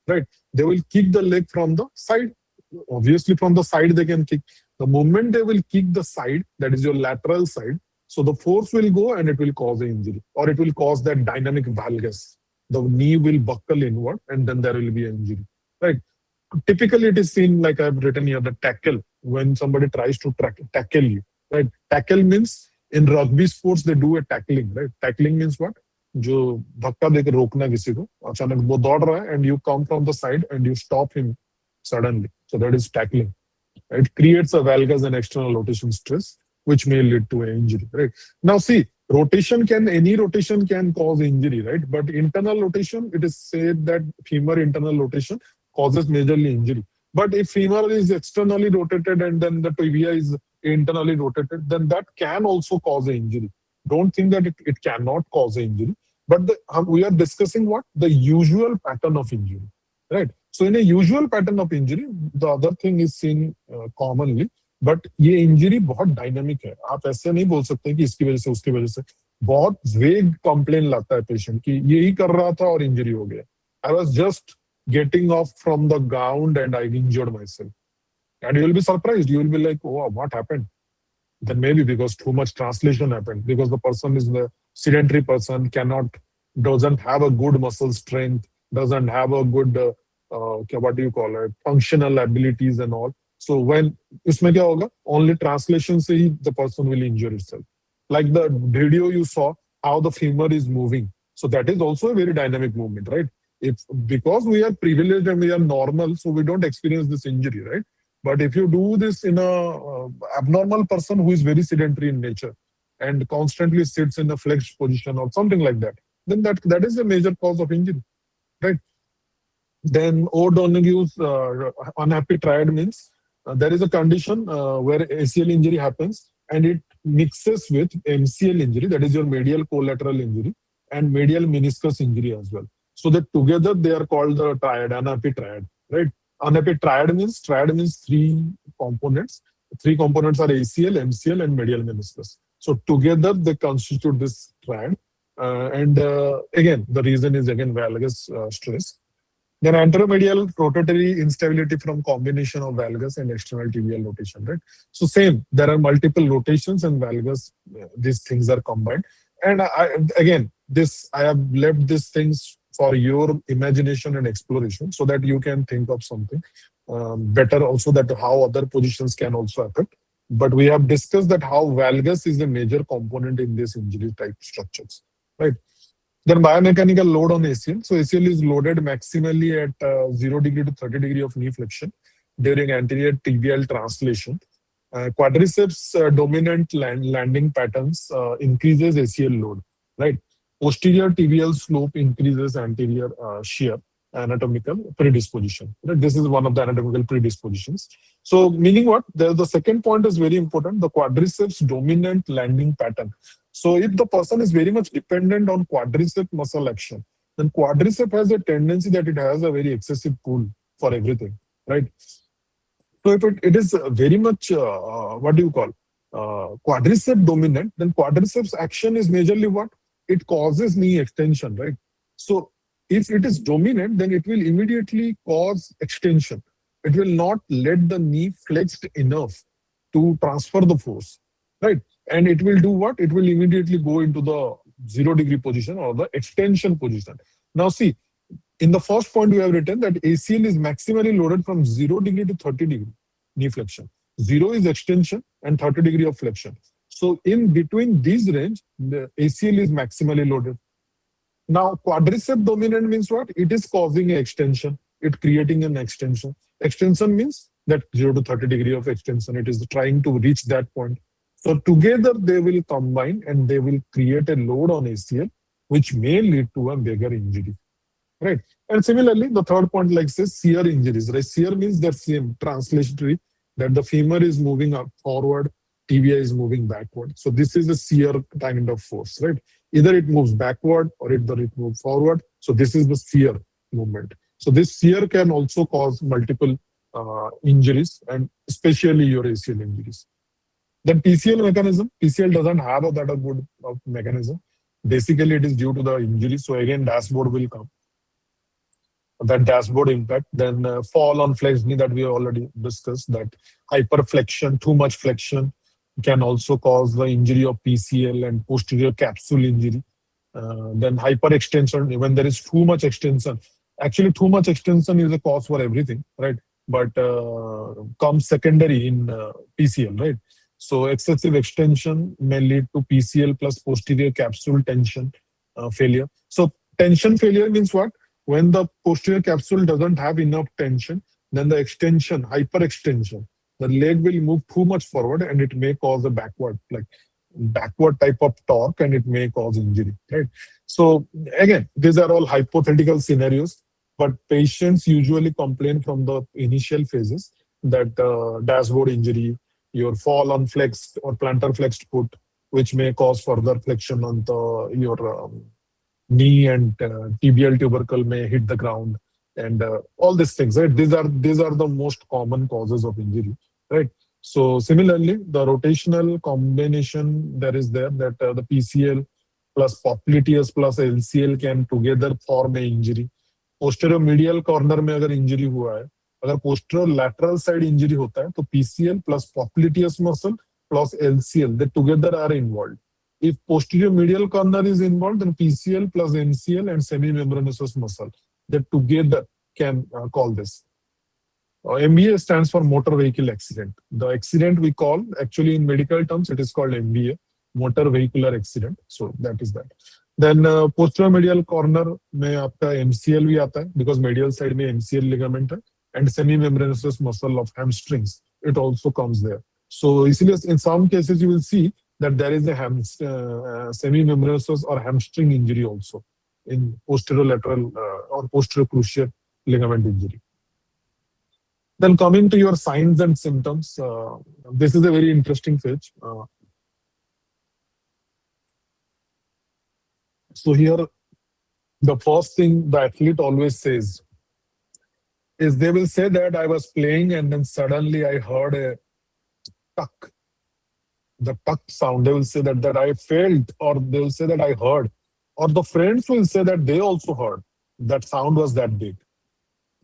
right? They will kick the leg from the side. Obviously, from the side they can kick. The moment they will kick the side, that is your lateral side, so the force will go and it will cause an injury, or it will cause that dynamic valgus. The knee will buckle inward and then there will be an injury, right? Typically, it is seen like I've written here, the tackle, when somebody tries to tackle you, right? Tackle means in rugby sports, they do a tackling, right? Tackling means what? जो धक्का देकर रोकना किसी को, अचानक वो दौड़ रहा है and you come from the side and you stop him suddenly. So that is tackling. It creates a valgus and external rotation stress, which may lead to an injury, right? Now see, any rotation can cause injury, right? But internal rotation, it is said that femur internal rotation causes majorly injury. But if femur is externally rotated and then the tibia is internally rotated, then that can also cause an injury. Don't think that it cannot cause an injury. But we are discussing what? The usual pattern of injury, right? So in a usual pattern of injury, the other thing is seen commonly. But ये injury बहुत dynamic है. आप ऐसे नहीं बोल सकते कि इसकी वजह से उसकी वजह से. बहुत वेग कंप्लेन लाता है पेशेंट कि यही कर रहा था और इंजरी हो गया. I was just getting off from the ground and I injured myself. And you will be surprised. You will be like, oh, what happened? Then maybe because too much translation happened, because the person is the sedentary person, doesn't have a good muscle strength, doesn't have a good, what do you call it, functional abilities and all. So when इसमें क्या होगा? Only translation से ही the person will injure itself. Like the video you saw, how the femur is moving. So that is also a very dynamic movement, right? Because we are privileged and we are normal, so we don't experience this injury, right? But if you do this in a abnormal person who is very sedentary in nature and constantly sits in a flexed position or something like that, then that is a major cause of injury, right? Then O'Donoghue's unhappy triad means there is a condition where ACL injury happens and it mixes with MCL injury, that is your medial collateral injury, and medial meniscus injury as well. So that together they are called the triad, unhappy triad, right? Unhappy triad means three components. Three components are ACL, MCL, and medial meniscus. So together they constitute this triad. Again, the reason is again valgus stress. Then anteromedial rotatory instability from combination of valgus and external tibial rotation, right? So same, there are multiple rotations and valgus, these things are combined. And again, I have left these things for your imagination and exploration so that you can think of something better also, that how other positions can also affect. But we have discussed that how valgus is a major component in these injury type structures, right? Then biomechanical load on ACL. So ACL is loaded maximally at 0 degree to 30 degree of knee flexion during anterior tibial translation. Quadriceps dominant landing patterns increases ACL load, right? Posterior tibial slope increases anterior shear, anatomical predisposition. Right? This is one of the anatomical predispositions. So meaning what? The second point is very important, the quadriceps dominant landing pattern. So if the person is very much dependent on quadricep muscle action, then quadricep has a tendency that it has a very excessive pull for everything, right? So if it is very much, what do you call, quadricep dominant, then quadriceps action is majorly what? It causes knee extension, right? So if it is dominant, then it will immediately cause extension. It will not let the knee flexed enough. to transfer the force, right? And it will do what? It will immediately go into the 0 degree position or the extension position. Now see, in the first point, we have written that ACL is maximally loaded from 0 degree to 30 degree knee flexion. 0 is extension and 30 degree of flexion. So in between these range, the ACL is maximally loaded. Now, quadricep dominant means what? It is causing an extension. It creating an extension. Extension means that 0 to 30 degree of extension. It is trying to reach that point. So together they will combine and they will create a load on ACL, which may lead to a bigger injury. Right. And similarly, the third point, like says shear injuries, right? Shear means the same translatory, that the femur is moving up forward, tibia is moving backward. So this is a shear kind of force, right? Either it moves backward or either it moves forward. So this is the shear movement. So this shear can also cause multiple injuries, and especially your ACL injuries. Then PCL mechanism, PCL doesn't have a that a good mechanism. Basically, it is due to the injury. So again, dashboard will come, that dashboard impact. Then fall on flexed knee, that we have already discussed, that hyperflexion, too much flexion can also cause the injury of PCL and posterior capsule injury. Then hyperextension, when there is too much extension. Actually, too much extension is a cause for everything, right? But comes secondary in PCL, right? So excessive extension may lead to PCL plus posterior capsule tension failure. So tension failure means what? When the posterior capsule doesn't have enough tension, then the extension, hyperextension, the leg will move too much forward and it may cause a backward type of torque, and it may cause injury, right? So again, these are all hypothetical scenarios, but patients usually complain from the initial phases that dashboard injury, your fall on flexed or plantar flexed foot, which may cause further flexion on your knee, and tibial tubercle may hit the ground, and all these things, right? These are the most common causes of injury, right? So similarly, the rotational combination there is there, that the PCL plus popliteus plus LCL can together form a injury. Posterior medial corner में अगर injury हुआ है, अगर posterior lateral side injury होता है, तो PCL plus popliteus muscle plus LCL, they together are involved. If posterior medial corner is involved, then PCL plus MCL and semimembranous muscle, they together can call this. MVA stands for motor vehicle accident. The accident we call, actually in medical terms, it is called MVA, motor vehicular accident. So that is that. Then posterior medial corner में आपका MCL भी आता है, because medial side में MCL ligament है, and semimembranous muscle of hamstrings, it also comes there. So इसीलिए in some cases you will see that there is a semimembranous or hamstring injury also in posterior lateral or posterior cruciate ligament injury. Then coming to your signs and symptoms, this is a very interesting phase. So here, the first thing the athlete always says is they will say that I was playing and then suddenly I heard a tuck. The tuck sound, they will say that I felt, or they will say that I heard, or the friends will say that they also heard. That sound was that big,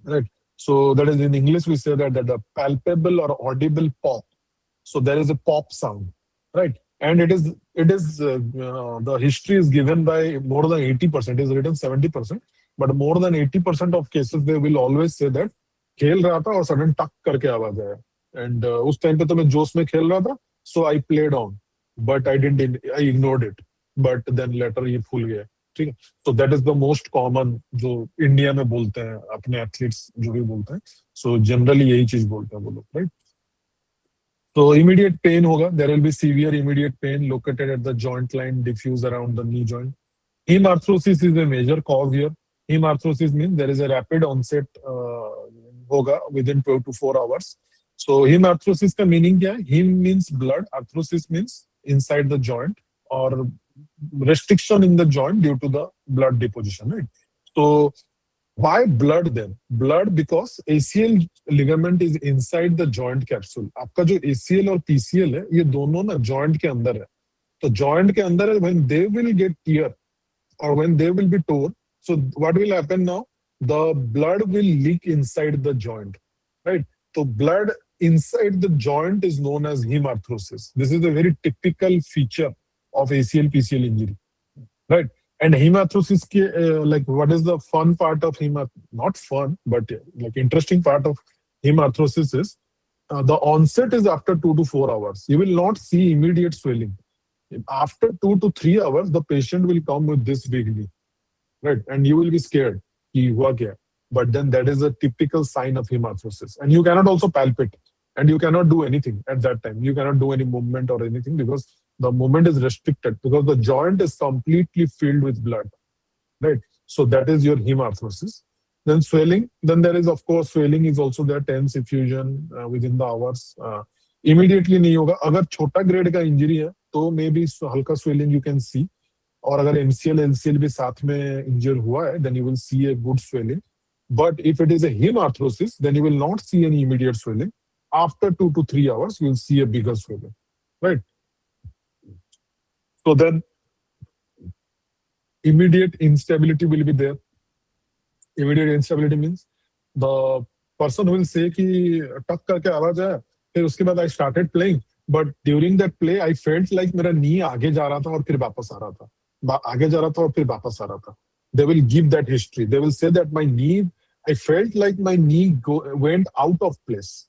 right? So that is, in English we say that a palpable or audible pop. So there is a pop sound, right? And it is the history is given by more than 80%. It is written 70%, but more than 80% of cases they will always say that खेल रहा था और sudden टक करके आवाज आया, and उस time पे तो मैं जोश में खेल रहा था, so I played on, but I ignored it, but then later ये भूल गया, ठीक है? So that is the most common जो इंडिया में बोलते हैं अपने एथलीट्स जो भी बोलते हैं, so generally यही चीज बोलते हैं वो लोग, right? So immediate pain होगा, there will be severe immediate pain located at the joint line, diffuse around the knee joint. Hemarthrosis is a major cause here. Hemarthrosis means there is a rapid onset होगा within 12 to 4 hours. So hemarthrosis का meaning क्या है? Hem means blood, arthrosis means inside the joint or restriction in the joint due to the blood deposition, right? So why blood then? Blood because ACL ligament is inside the joint capsule. आपका जो ACL और PCL है, ये दोनों ना joint के अंदर है. तो joint के अंदर है, when they will get tear or when they will be torn, so what will happen now? The blood will leak inside the joint, right? So blood inside the joint is known as hemarthrosis. This is a very typical feature of ACL PCL injury, right? And hemarthrosis, like what is the fun part of not fun, but like interesting part of hemarthrosis is the onset is after 2 to 4 hours. You will not see immediate swelling. After 2 to 3 hours, the patient will come with this big knee, right? And you will be scared. Ki hua kya? But then that is a typical sign of hemarthrosis. And you cannot also palpate. And you cannot do anything at that time. You cannot do any movement or anything because the movement is restricted because the joint is completely filled with blood, right? So that is your hemarthrosis. Then swelling. Then there is, of course, swelling is also there, tense effusion within the hours. Immediately नहीं होगा. अगर छोटा grade का injury है तो may be हल्का swelling you can see. और अगर MCL LCL भी साथ में इंजर हुआ है, then you will see a good swelling. But if it is a hemarthrosis, then you will not see any immediate swelling. After 2 to 3 hours, you will see a bigger swelling, right? So then immediate instability will be there. Immediate instability means the person will say कि टक करके आवाज आया, फिर उसके बाद I started playing, but during that play I felt like मेरा knee आगे जा रहा था और फिर वापस आ रहा था, आगे जा रहा था और फिर वापस आ रहा था. They will give that history. They will say that my knee, I felt like my knee went out of place,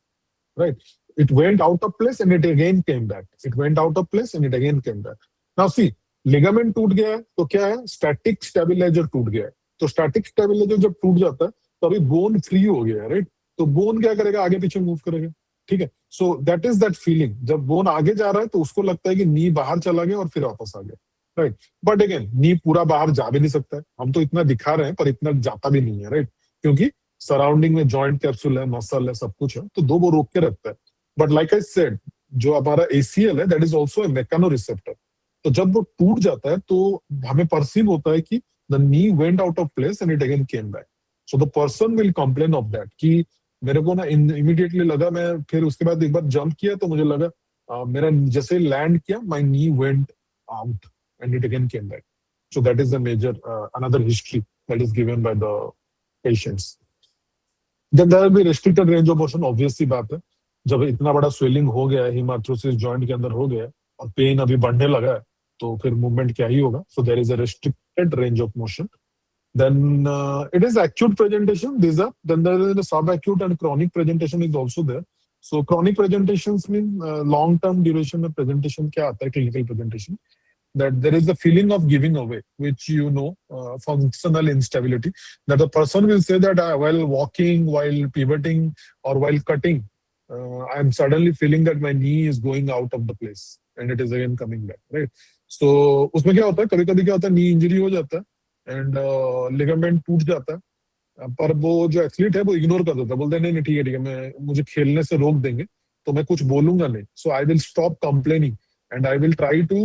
right? It went out of place and it again came back. It went out of place and it again came back. Now see, ligament टूट गया है तो क्या है? Static stabilizer टूट गया है. तो स्टैटिक स्टेबिलाइजर जब टूट जाता है तो अभी बोन फ्री हो गया है, राइट? तो बोन क्या करेगा? आगे पीछे मूव करेगा, ठीक है? सो दैट इज दैट फीलिंग. जब बोन आगे जा रहा है तो उसको लगता है कि नी बाहर चला गया और फिर वापस आ गया, राइट? बट अगेन नी पूरा बाहर जा भी नहीं सकता है. हम तो इतना दिखा रहे हैं पर इतना जाता भी नहीं है, राइट? क्योंकि सराउंडिंग में जॉइंट कैप्सूल है, मसल है, सब कुछ है, तो दो वो रोक के रखता है. बट लाइक आई सेड, जो हमारा ACL है that is also a mechano receptor. तो जब वो टूट जाता है तो हमें परसीव होता है कि the knee went out of place and it again came back. So the person will complain of that कि मेरे को ना immediately लगा, मैं फिर उसके बाद एक बार जंप किया तो मुझे लगा मेरा जैसे लैंड किया my knee went out and it again came back. So that is the major another history that is given by the patients. Then there will be restricted range of motion. Obviously बात है, जब इतना बड़ा swelling हो गया है, hemarthrosis joint के अंदर हो गया है और पेन अभी बढ़ने लगा है तो फिर मूवमेंट क्या ही होगा. So there is a restricted range of motion. Then it is acute presentation. These are, then there is a subacute and chronic presentation is also there. So chronic presentations mean long term duration में presentation क्या आता है? Clinical presentation that there is the feeling of giving away, which you know, functional instability, that the person will say that while walking, while pivoting or while cutting, I am suddenly feeling that my knee is going out of the place and it is again coming back, right? So उसमें क्या होता है? कभी कभी क्या होता है? Knee injury हो जाता है एंड लिगामेंट टूट जाता है, पर वो जो एथलीट है वो इग्नोर कर देता है, बोलते हैं नहीं नहीं ठीक है ठीक है, मैं मुझे खेलने से रोक देंगे तो मैं कुछ बोलूंगा नहीं. So I will stop complaining and I will try to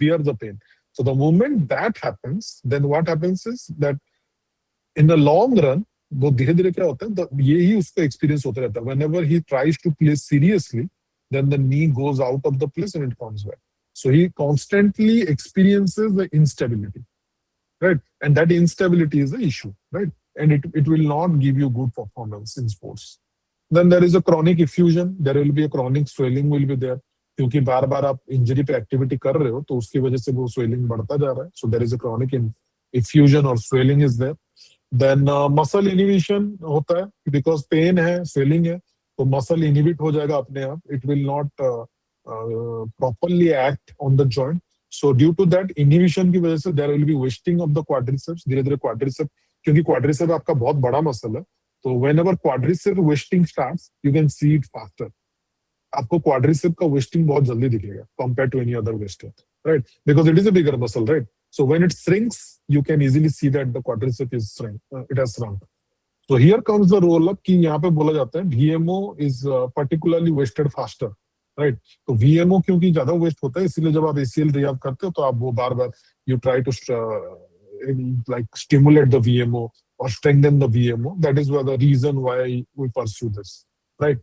bear the pain. So the moment that happens, then what happens is that in the long run, वो धीरे धीरे क्या होता है? यही उसका एक्सपीरियंस होता रहता है. Whenever he tries to play seriously, then the knee goes out of the place and it comes back. So he constantly experiences the instability, right? And that instability is the issue, right? And it will not give you good performance in sports. Then there is a chronic effusion. There will be a chronic swelling will be there. क्योंकि बार बार आप injury पे activity कर रहे हो तो उसकी वजह से वो स्वेलिंग बढ़ता जा रहा है. So there is a chronic effusion or swelling is there. Then muscle inhibition होता है बिकॉज पेन है, स्वेलिंग है, तो मसल इनिबिट हो जाएगा अपने आप. It will not properly act on the joint. So due to that inhibition की वजह से there will be wasting of the quadriceps. धीरे धीरे क्वाड्रिसेप, क्योंकि क्वाड्रिसेप आपका बहुत बड़ा मसल है, तो whenever quadricep wasting starts you can see it faster. आपको क्वाड्रिसेप का वेस्टिंग बहुत जल्दी दिखेगा compare to any other waster, right? Because it is a bigger muscle, right? So when it shrinks you can easily see that the quadricep is it has shrunk. So here comes the role up कि यहाँ पे बोला जाता है VMO is particularly wasted faster, right? तो VMO क्योंकि ज्यादा waste होता है, इसीलिए जब आप ACL रिहैब करते हो तो आप वो बार बार you try to like stimulate the VMO or strengthen the VMO. That is the reason why we pursue this, right?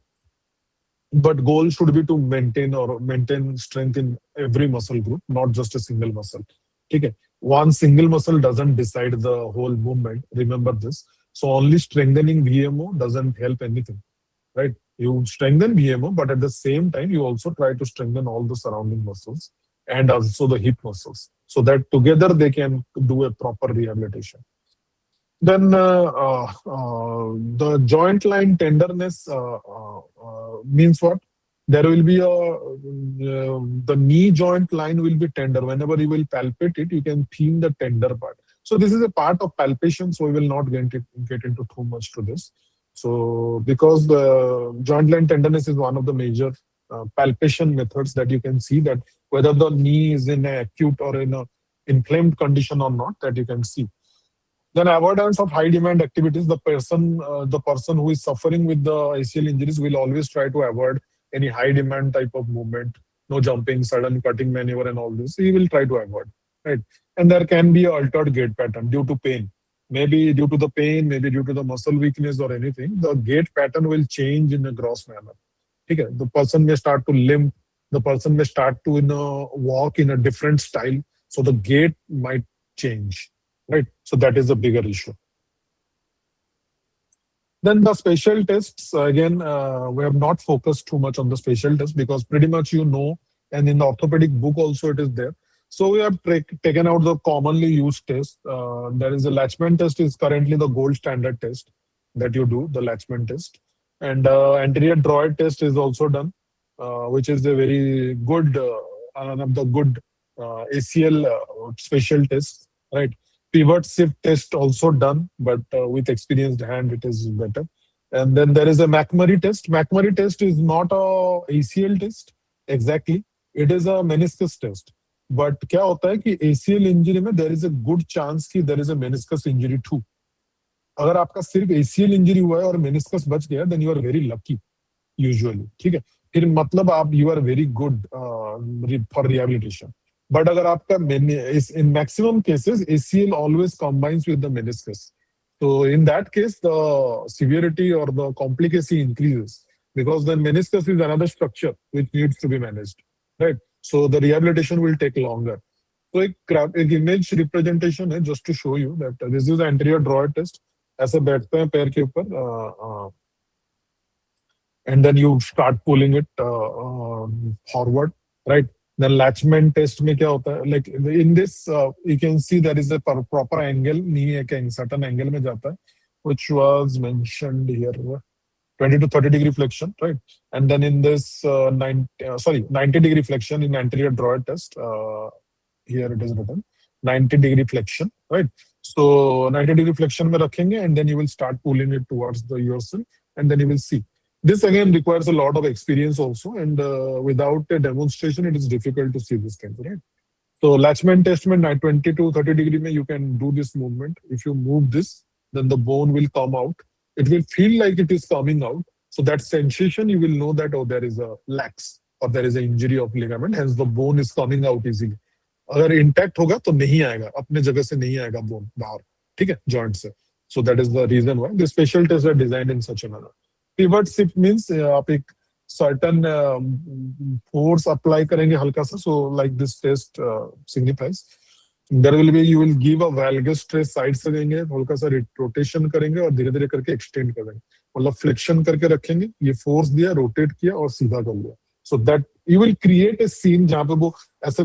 But goal should be to maintain strength in every muscle group, not just a single muscle. Okay, one single muscle doesn't decide the whole movement. Remember this. So only strengthening VMO doesn't help anything, right? You strengthen BMO, but at the same time, you also try to strengthen all the surrounding muscles and also the hip muscles, so that together they can do a proper rehabilitation. Then the joint line tenderness means what? There will be the knee joint line will be tender. Whenever you will palpate it, you can feel the tender part. So this is a part of palpation. So we will not get into too much to this. So because the joint line tenderness is one of the major palpation methods that you can see that whether the knee is in a acute or in a inflamed condition or not, that you can see. Then avoidance of high demand activities. The person who is suffering with the ACL injuries will always try to avoid any high demand type of movement, no jumping, sudden cutting maneuver, and all this. He will try to avoid, right? And there can be altered gait pattern due to pain. Maybe due to the pain, maybe due to the muscle weakness or anything. The gait pattern will change in a gross manner. Okay? The person may start to limp. The person may start to walk in a different style. So the gait might change. Right. So that is a bigger issue. Then the special tests, again, we have not focused too much on the special test because pretty much and in the orthopedic book also it is there. So we have taken out the commonly used test. There is a Latchman test is currently the gold standard test that you do, the Latchman test. And anterior droid test is also done, which is a very good, one of the good ACL special tests, right? Pivot shift test also done, but with experienced hand, it is better. And then there is a McMurray test. McMurray test is not a ACL test exactly. It is a meniscus test. But क्या होता है कि ACL injury में there is a good chance कि there is a meniscus injury too. अगर आपका सिर्फ ACL injury हुआ है और meniscus बच गया, then you are very lucky usually. ठीक है. फिर मतलब आप you are very good for rehabilitation. But अगर आपका in maximum cases ACL always combines with the meniscus. So in that case the severity or the complicacy increases because then meniscus is another structure which needs to be managed, right? So the rehabilitation will take longer. So एक image representation है just to show you that this is the anterior drawer test. ऐसे बैठते हैं पैर के ऊपर and then you start pulling it forward, right? The Latchman test में क्या होता है? Like in this, you can see there is a proper angle, knee एक certain angle में जाता है, which was mentioned here, 20 to 30 degree flexion, right? And then in this 90 degree flexion in anterior drawer test, here it is written, 90 degree flexion, right? So 90 degree flexion में रखेंगे and then you will start pulling it towards the yourself and then you will see. This again requires a lot of experience also, and without a demonstration, it is difficult to see this kind, right? So Latchman test में 20 to 30 degree में you can do this movement. If you move this, then the bone will come out. It will feel like it is coming out. So that sensation, you will know that, oh, there is a lax or there is an injury of ligament, hence the bone is coming out easily. अगर intact होगा तो नहीं आएगा, अपने जगह से नहीं आएगा bone बाहर, ठीक है, joint से. So that is the reason why the special tests are designed in such a manner. Pivot shift means आप एक certain force apply करेंगे हल्का सा. So like this test signifies, there will be, you will give a valgus stress side से देंगे, हल्का सा rotation करेंगे और धीरे धीरे करके extend करेंगे. मतलब flexion करके रखेंगे, ये force दिया, rotate किया और सीधा कर लिया. So that you will create a scene जहाँ पे वो ऐसे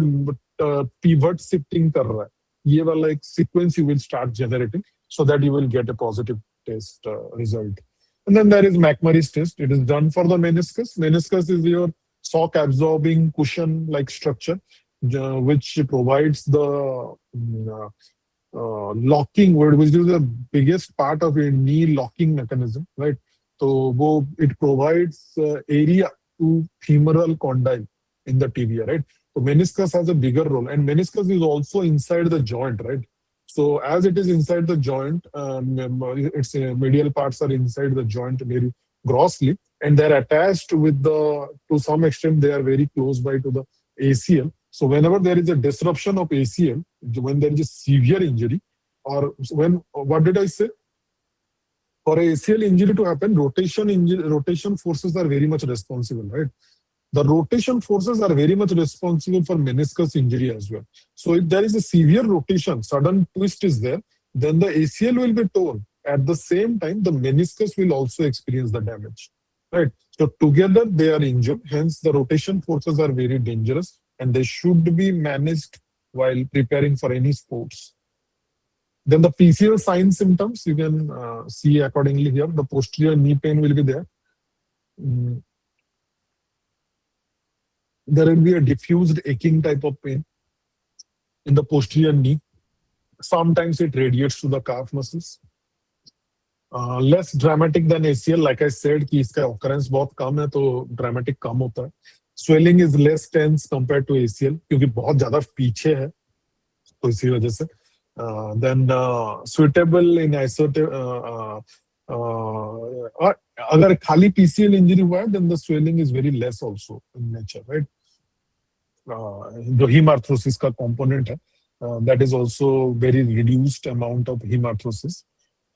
pivot shifting कर रहा है. ये वाला एक sequence you will start generating so that you will get a positive test result. And then there is McMurray's test. It is done for the meniscus. Meniscus is your shock absorbing cushion like structure, which provides the locking, which is the biggest part of a knee locking mechanism, right? So it provides area to femoral condyle in the tibia, right? So meniscus has a bigger role, and meniscus is also inside the joint, right? So as it is inside the joint, its medial parts are inside the joint very grossly, and they're attached with to some extent, they are very close by to the ACL. So whenever there is a disruption of ACL, when there is a severe injury, or what did I say? For ACL injury to happen, rotation forces are very much responsible, right? The rotation forces are very much responsible for meniscus injury as well. So if there is a severe rotation, sudden twist is there, then the ACL will be torn. At the same time, the meniscus will also experience the damage. right? So together they are injured. Hence, the rotation forces are very dangerous, and they should be managed while preparing for any sports. Then the PCL sign symptoms you can see accordingly here. The posterior knee pain will be there. Mm, There will be a diffused aching type of pain in the posterior knee. Sometimes it radiates to the calf muscles. Less dramatic than ACL, like I said कि इसका occurrence बहुत कम है तो dramatic कम होता है. Swelling is less tense compared to ACL क्योंकि बहुत ज्यादा पीछे है तो इसी वजह से. Then suitable in अगर खाली PCL injury हुआ है then the swelling is very less also in nature, right? जो hemarthrosis का component है, that is also very reduced amount of hemarthrosis.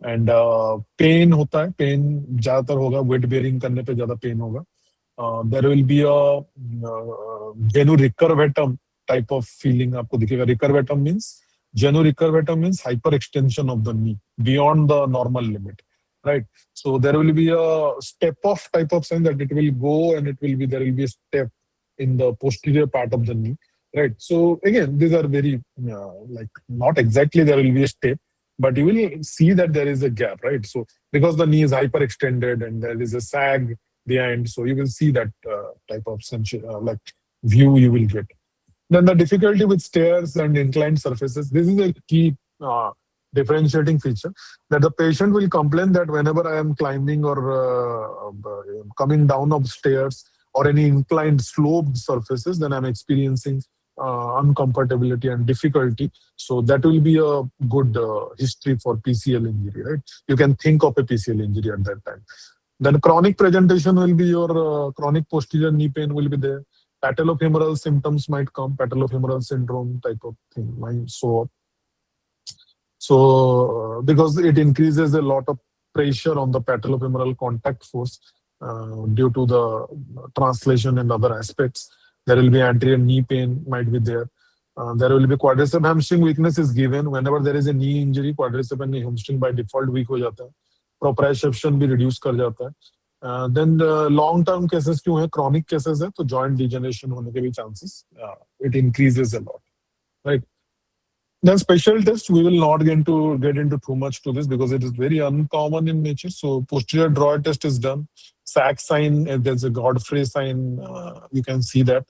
And pain होता है, पेन ज्यादातर होगा, वेट बेयरिंग करने पे ज्यादा पेन होगा. There will be a genu recurvatum type of feeling आपको दिखेगा. Recurvatum means genu recurvatum means hyper extension of the knee beyond the normal limit, right? So there will be a step off type of sign that it will go and it will be there will be a step in the posterior part of the knee, right? So again these are very like not exactly there will be a step, but you will see that there is a gap, right? So because the knee is hyperextended and there is a sag behind, so you will see that type of like view you will get. Then the difficulty with stairs and inclined surfaces. This is a key differentiating feature that the patient will complain that whenever I am climbing or coming down of stairs or any inclined sloped surfaces, then I'm experiencing uncomfortability and difficulty. So that will be a good history for PCL injury, right? You can think of a PCL injury at that time. Then chronic presentation will be your chronic posterior knee pain will be there. Patellofemoral symptoms might come, patellofemoral syndrome type of thing might show up. So because it increases a lot of pressure on the patellofemoral contact force due to the translation and other aspects. There will be anterior knee pain might be there. There will be quadricep hamstring weakness is given whenever there is a knee injury. Quadricep and knee hamstring by default weak हो जाता है. Proprioception भी reduce कर जाता है. Then long term cases क्यों है, chronic cases है तो joint degeneration होने के भी chances it increases a lot, right? Then special test, we will not get into too much to this because it is very uncommon in nature. So posterior drawer test is done. Sac sign, there's a Godfrey sign. You can see that.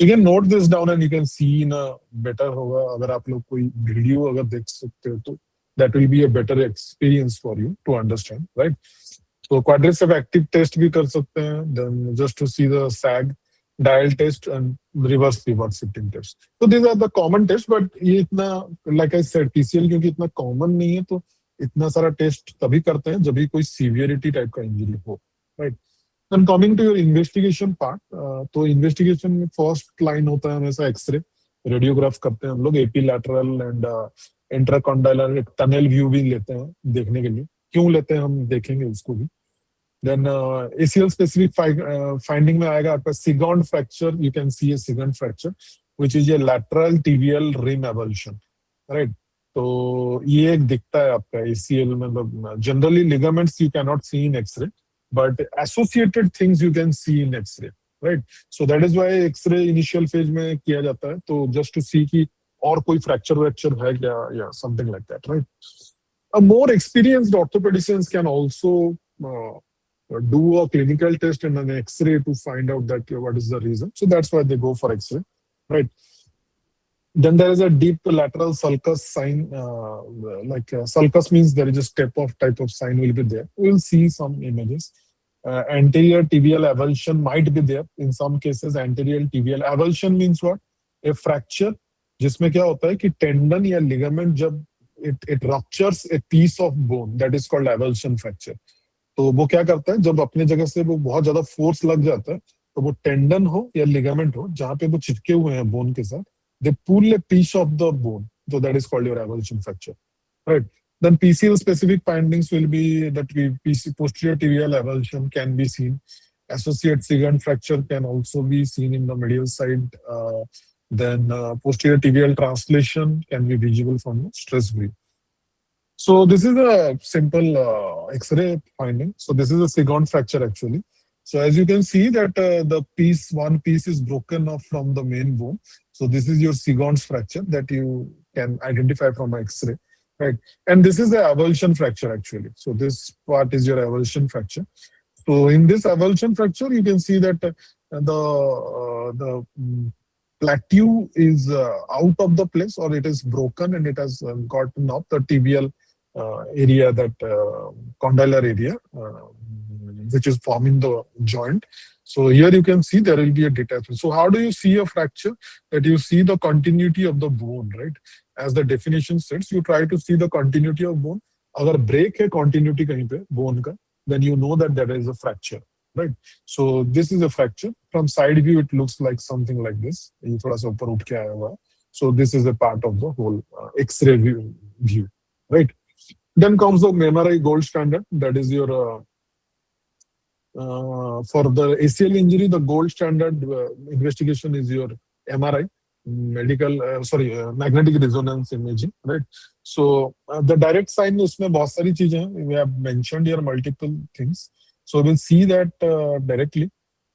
You can note this down and you can see in a better होगा अगर आप लोग कोई video अगर देख सकते हो तो that will be a better experience for you to understand, right? So quadricep active test भी कर सकते हैं. Then just to see the sag. Dial test and reverse pivot shifting test. So these are the common tests, but ये इतना like I said PCL क्योंकि इतना common नहीं है तो इतना सारा टेस्ट तभी करते हैं जब भी कोई severity type का injury हो, right? Then coming to your investigation part, तो investigation में first line होता है हमेशा X-ray, radiograph करते हैं हम लोग epilateral and intracondylar tunnel view भी लेते हैं देखने के लिए. क्यों लेते हैं हम देखेंगे उसको भी. Then ACL specific finding में आएगा आपका second fracture. You can see a second fracture, which is a lateral tibial rim avulsion, right? तो ये एक दिखता है आपका ACL में. Generally ligaments you cannot see in X-ray, but associated things you can see in X-ray, right? So that is why X-ray initial phase में किया जाता है तो just to see कि और कोई fracture है क्या, yeah, something like that, right? A more experienced orthopedicians can also do a clinical test and an X-ray to find out that what is the reason. So that's why they go for X-ray, right? Then there is a deep lateral sulcus sign. Sulcus means there is a step off type of sign will be there. We'll see some images. Anterior tibial avulsion might be there in some cases. Anterior tibial avulsion means what? A fracture जिसमें क्या होता है कि tendon या ligament जब it ruptures a piece of bone, that is called avulsion fracture. तो वो क्या करता है जब अपने जगह से वो बहुत ज्यादा फोर्स लग जाता है तो वो टेंडन हो या लिगामेंट हो जहां पे वो चिपके हुए हैं बोन के साथ, they pull a piece of the bone, so that is called your avulsion fracture, right? Then PCL specific findings will be that posterior tibial avulsion can be seen. Associate second fracture can also be seen in the medial side. Then posterior tibial translation can be visible from the stress view. So this is a simple X-ray finding. So this is a second fracture actually. So as you can see that one piece is broken off from the main bone. So this is your Sigon's fracture that you can identify from X-ray, right? And this is the avulsion fracture actually. So this part is your avulsion fracture. So in this avulsion fracture, you can see that the plateau is out of the place, or it is broken and it has gotten off the tibial area, that condylar area, which is forming the joint. So here you can see there will be a detachment. So how do you see a fracture? That you see the continuity of the bone, right? As the definition says, you try to see the continuity of bone. अगर break है continuity कहीं पे bone का, then you know that there is a fracture, right? So this is a fracture. From side view, it looks like something like this. ये थोड़ा सा ऊपर उठ के आया हुआ है. So this is a part of the whole X-ray view, right? Then comes the MRI gold standard. That is your for the ACL injury, the gold standard investigation is your MRI, magnetic resonance imaging, right? So the direct sign उसमें बहुत सारी चीजें हैं. We have mentioned here multiple things. So we'll see that directly.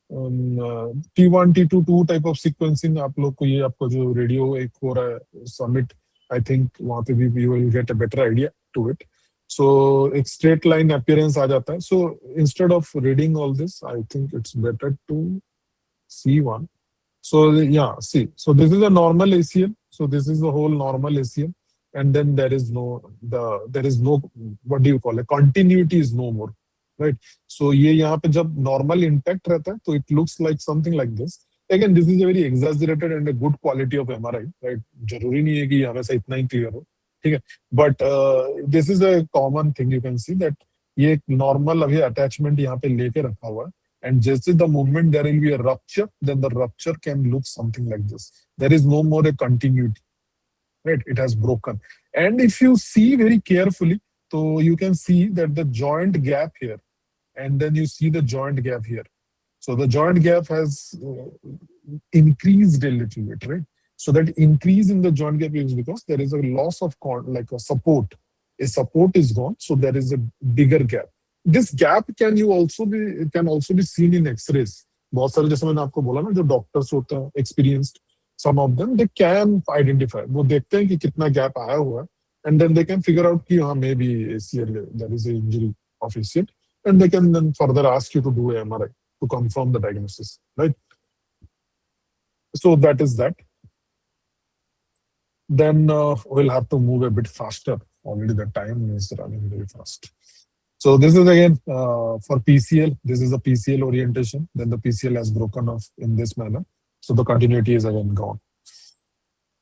T1, T2, 2 type of sequencing आप लोग को ये आपको जो रेडियो एक हो रहा है सबमिट, I think वहाँ पे भी you will get a better idea to it. So एक straight line appearance आ जाता है. So instead of reading all this, I think it's better to see one. So yeah, see. So this is a normal ACL. So this is the whole normal ACL, and then there is no what do you call it? Continuity is no more, right? So ये यहाँ पे जब normal intact रहता है, तो it looks like something like this. Again, this is a very exaggerated and a good quality of MRI, right? जरूरी नहीं है कि हमेशा इतना ही clear हो, ठीक है? But this is a common thing. You can see that ये normal अभी attachment यहाँ पे लेके रखा हुआ है. And just the moment there will be a rupture, then the rupture can look something like this. There is no more a continuity, right? It has broken. And if you see very carefully, so you can see that the joint gap here, and then you see the joint gap here. So the joint gap has increased a little bit, right? So that increase in the joint gap is because there is a loss of like a support. A support is gone, so there is a bigger gap. This gap can also be seen in X-rays. बहुत सारे जैसे मैंने आपको बोला ना, जो doctors होते हैं experienced, some of them they can identify. वो देखते हैं कि कितना gap आया हुआ है, and then they can figure out कि हाँ maybe ACL, there is an injury of ACL, and they can then further ask you to do a MRI to confirm the diagnosis, right? So that is that. Then we'll have to move a bit faster. Already the time is running very fast. So this is again for PCL. This is a PCL orientation. Then the PCL has broken off in this manner. So the continuity is again gone.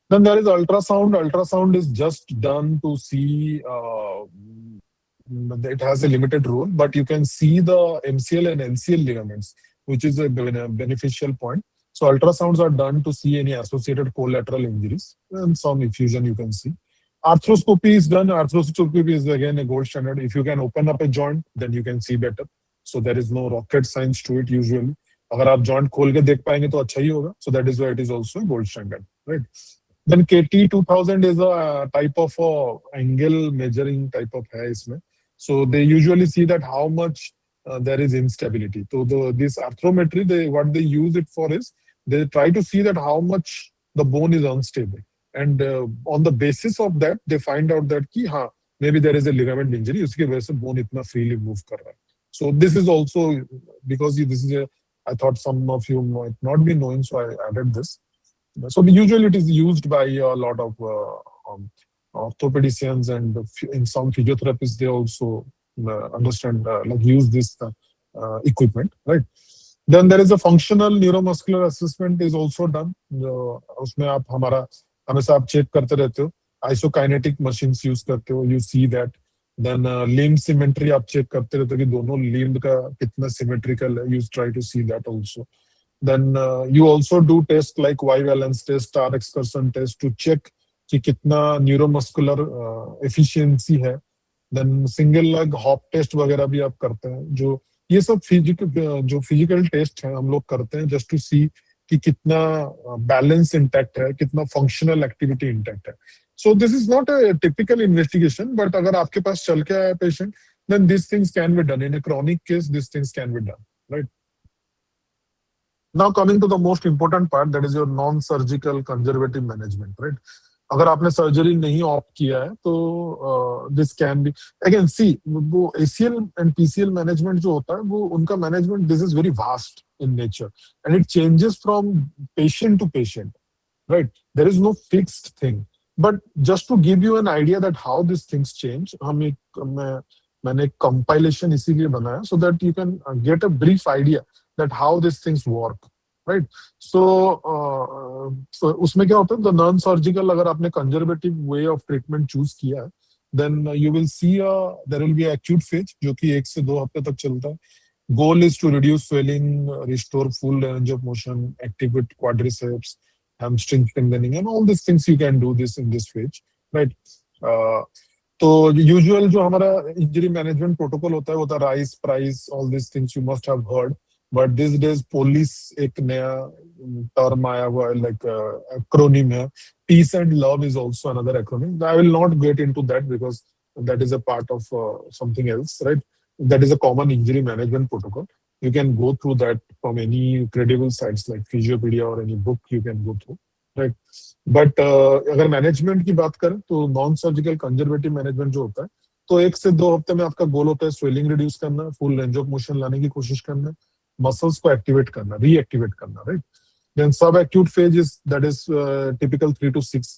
Then there is ultrasound. Ultrasound is just done to see, it has a limited role, but you can see the MCL and LCL ligaments, which is a beneficial point. So ultrasounds are done to see any associated collateral injuries, and some effusion you can see. Arthroscopy is done. Arthroscopy is again a gold standard. If you can open up a joint, then you can see better. So there is no rocket science to it usually. अगर आप joint खोल के देख पाएंगे तो अच्छा ही होगा. So that is why it is also a gold standard, right? Then KT 2000 is a type of angle measuring type of है इसमें. So they usually see that how much there is instability. So this arthrometry, what they use it for is they try to see that how much the bone is unstable. And on the basis of that, they find out that ki, maybe there is a ligament injury, uski वजह से bone itna freely move कर रहा है. So this is also, because this is I thought some of you might not be knowing, so I added this. So usually it is used by a lot of orthopedicians, and in some physiotherapists, they also understand, like use this equipment, right? Then there is a functional neuromuscular assessment is also done. उसमें आप हमेशा आप check करते रहते हो, isokinetic machines use करते हो, you see that. Then limb symmetry आप चेक करते रहते हो कि दोनों लिम्ब का कितना सिमेट्रिकल है, you try to see that also. Then you also do tests like Y valence test, star excursion test to check कि कितना neuromuscular efficiency है. Then single leg hop test वगैरह भी आप करते हैं. जो ये सब फिजिकल टेस्ट है हम लोग करते हैं जस्ट टू सी कि कितना बैलेंस इंटैक्ट है, कितना फंक्शनल एक्टिविटी इंटैक्ट है. So this is not a typical investigation, but अगर आपके पास चल के आया patient, then these things can be done. In a chronic case, these things can be done, right? Now coming to the most important part, that is your non-surgical conservative management, right? अगर आपने surgery नहीं opt किया है तो this can be again सी वो ACL and PCL management जो होता है वो उनका management this is very vast in nature and it changes from patient to patient, right? There is no fixed thing, but just to give you an idea that how these things change, मैंने एक compilation इसीलिए बनाया so that you can get a brief idea that how these things work, right? So उसमें क्या होता है, the non-surgical अगर आपने conservative way of treatment choose किया है, then you will see there will be acute phase जो कि 1 से 2 हफ्ते तक चलता है. Goal is to reduce swelling, restore full range of motion, activate quadriceps, hamstring strengthening, and all these things you can do this in this phase, right? Uh, तो usual जो हमारा इंजरी मैनेजमेंट प्रोटोकॉल होता है वो था RICE PRICE all this things you must have heard, but this days POLICE एक नया term आया हुआ है, लाइक एक्रोनिम है. PEACE and LOVE is also another acronym. I will not get into that because that is a part of something else, right? That is a common injury management protocol. You can go through that from any credible sites like Physiopedia or any book you can go through, right? But अगर management की बात करें तो non surgical conservative management जो होता है, तो 1 से 2 हफ्ते में आपका गोल होता है स्वेलिंग रिड्यूस करना, फुल रेंज ऑफ मोशन लाने की कोशिश करना, मसल्स को एक्टिवेट करना, रीएक्टिवेट करना, right? Then sub acute phase is that is typical 3 to 6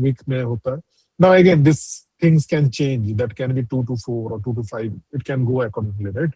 week में होता है. Now again this things can change, that can be 2 to 4 और 2 to 5, it can go accordingly, right?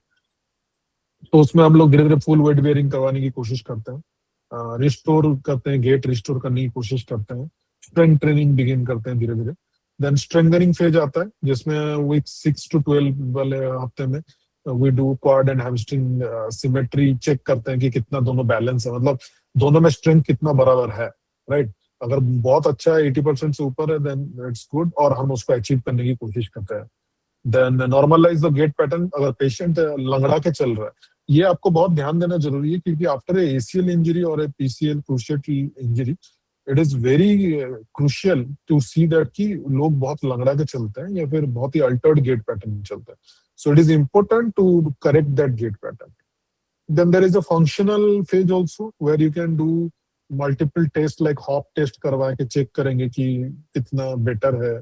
तो उसमें हम लोग धीरे धीरे फुल वेट बेयरिंग करवाने की कोशिश करते हैं, रिस्टोर करते हैं, गेट रिस्टोर करने की कोशिश करते हैं, स्ट्रेंथ ट्रेनिंग बिगिन करते हैं धीरे धीरे. देन स्ट्रेंथनिंग फेज आता है जिसमें वीक 6 to 12 वाले हफ्ते में we do quad and hamstring symmetry, check करते हैं कि कितना दोनों बैलेंस है, मतलब दोनों में स्ट्रेंथ कितना बराबर है, राइट? अगर बहुत अच्छा है 80% से ऊपर है देन इट्स गुड और हम उसको अचीव करने की कोशिश करते हैं. Then normalise the gait pattern. अगर पेशेंट लंगड़ा के चल रहा है, ये आपको बहुत ध्यान देना जरूरी है क्योंकि आफ्टर एसीएल इंजरी और PCL cruciate injury it is very crucial to see that कि लोग बहुत लंगड़ा के चलते हैं या फिर बहुत ही अल्टर्ड गेट पैटर्न में चलते हैं. So it is important to correct that gait pattern. Then there is a functional phase also where you can do multiple tests like hop test करवा के चेक करेंगे कि कितना बेटर है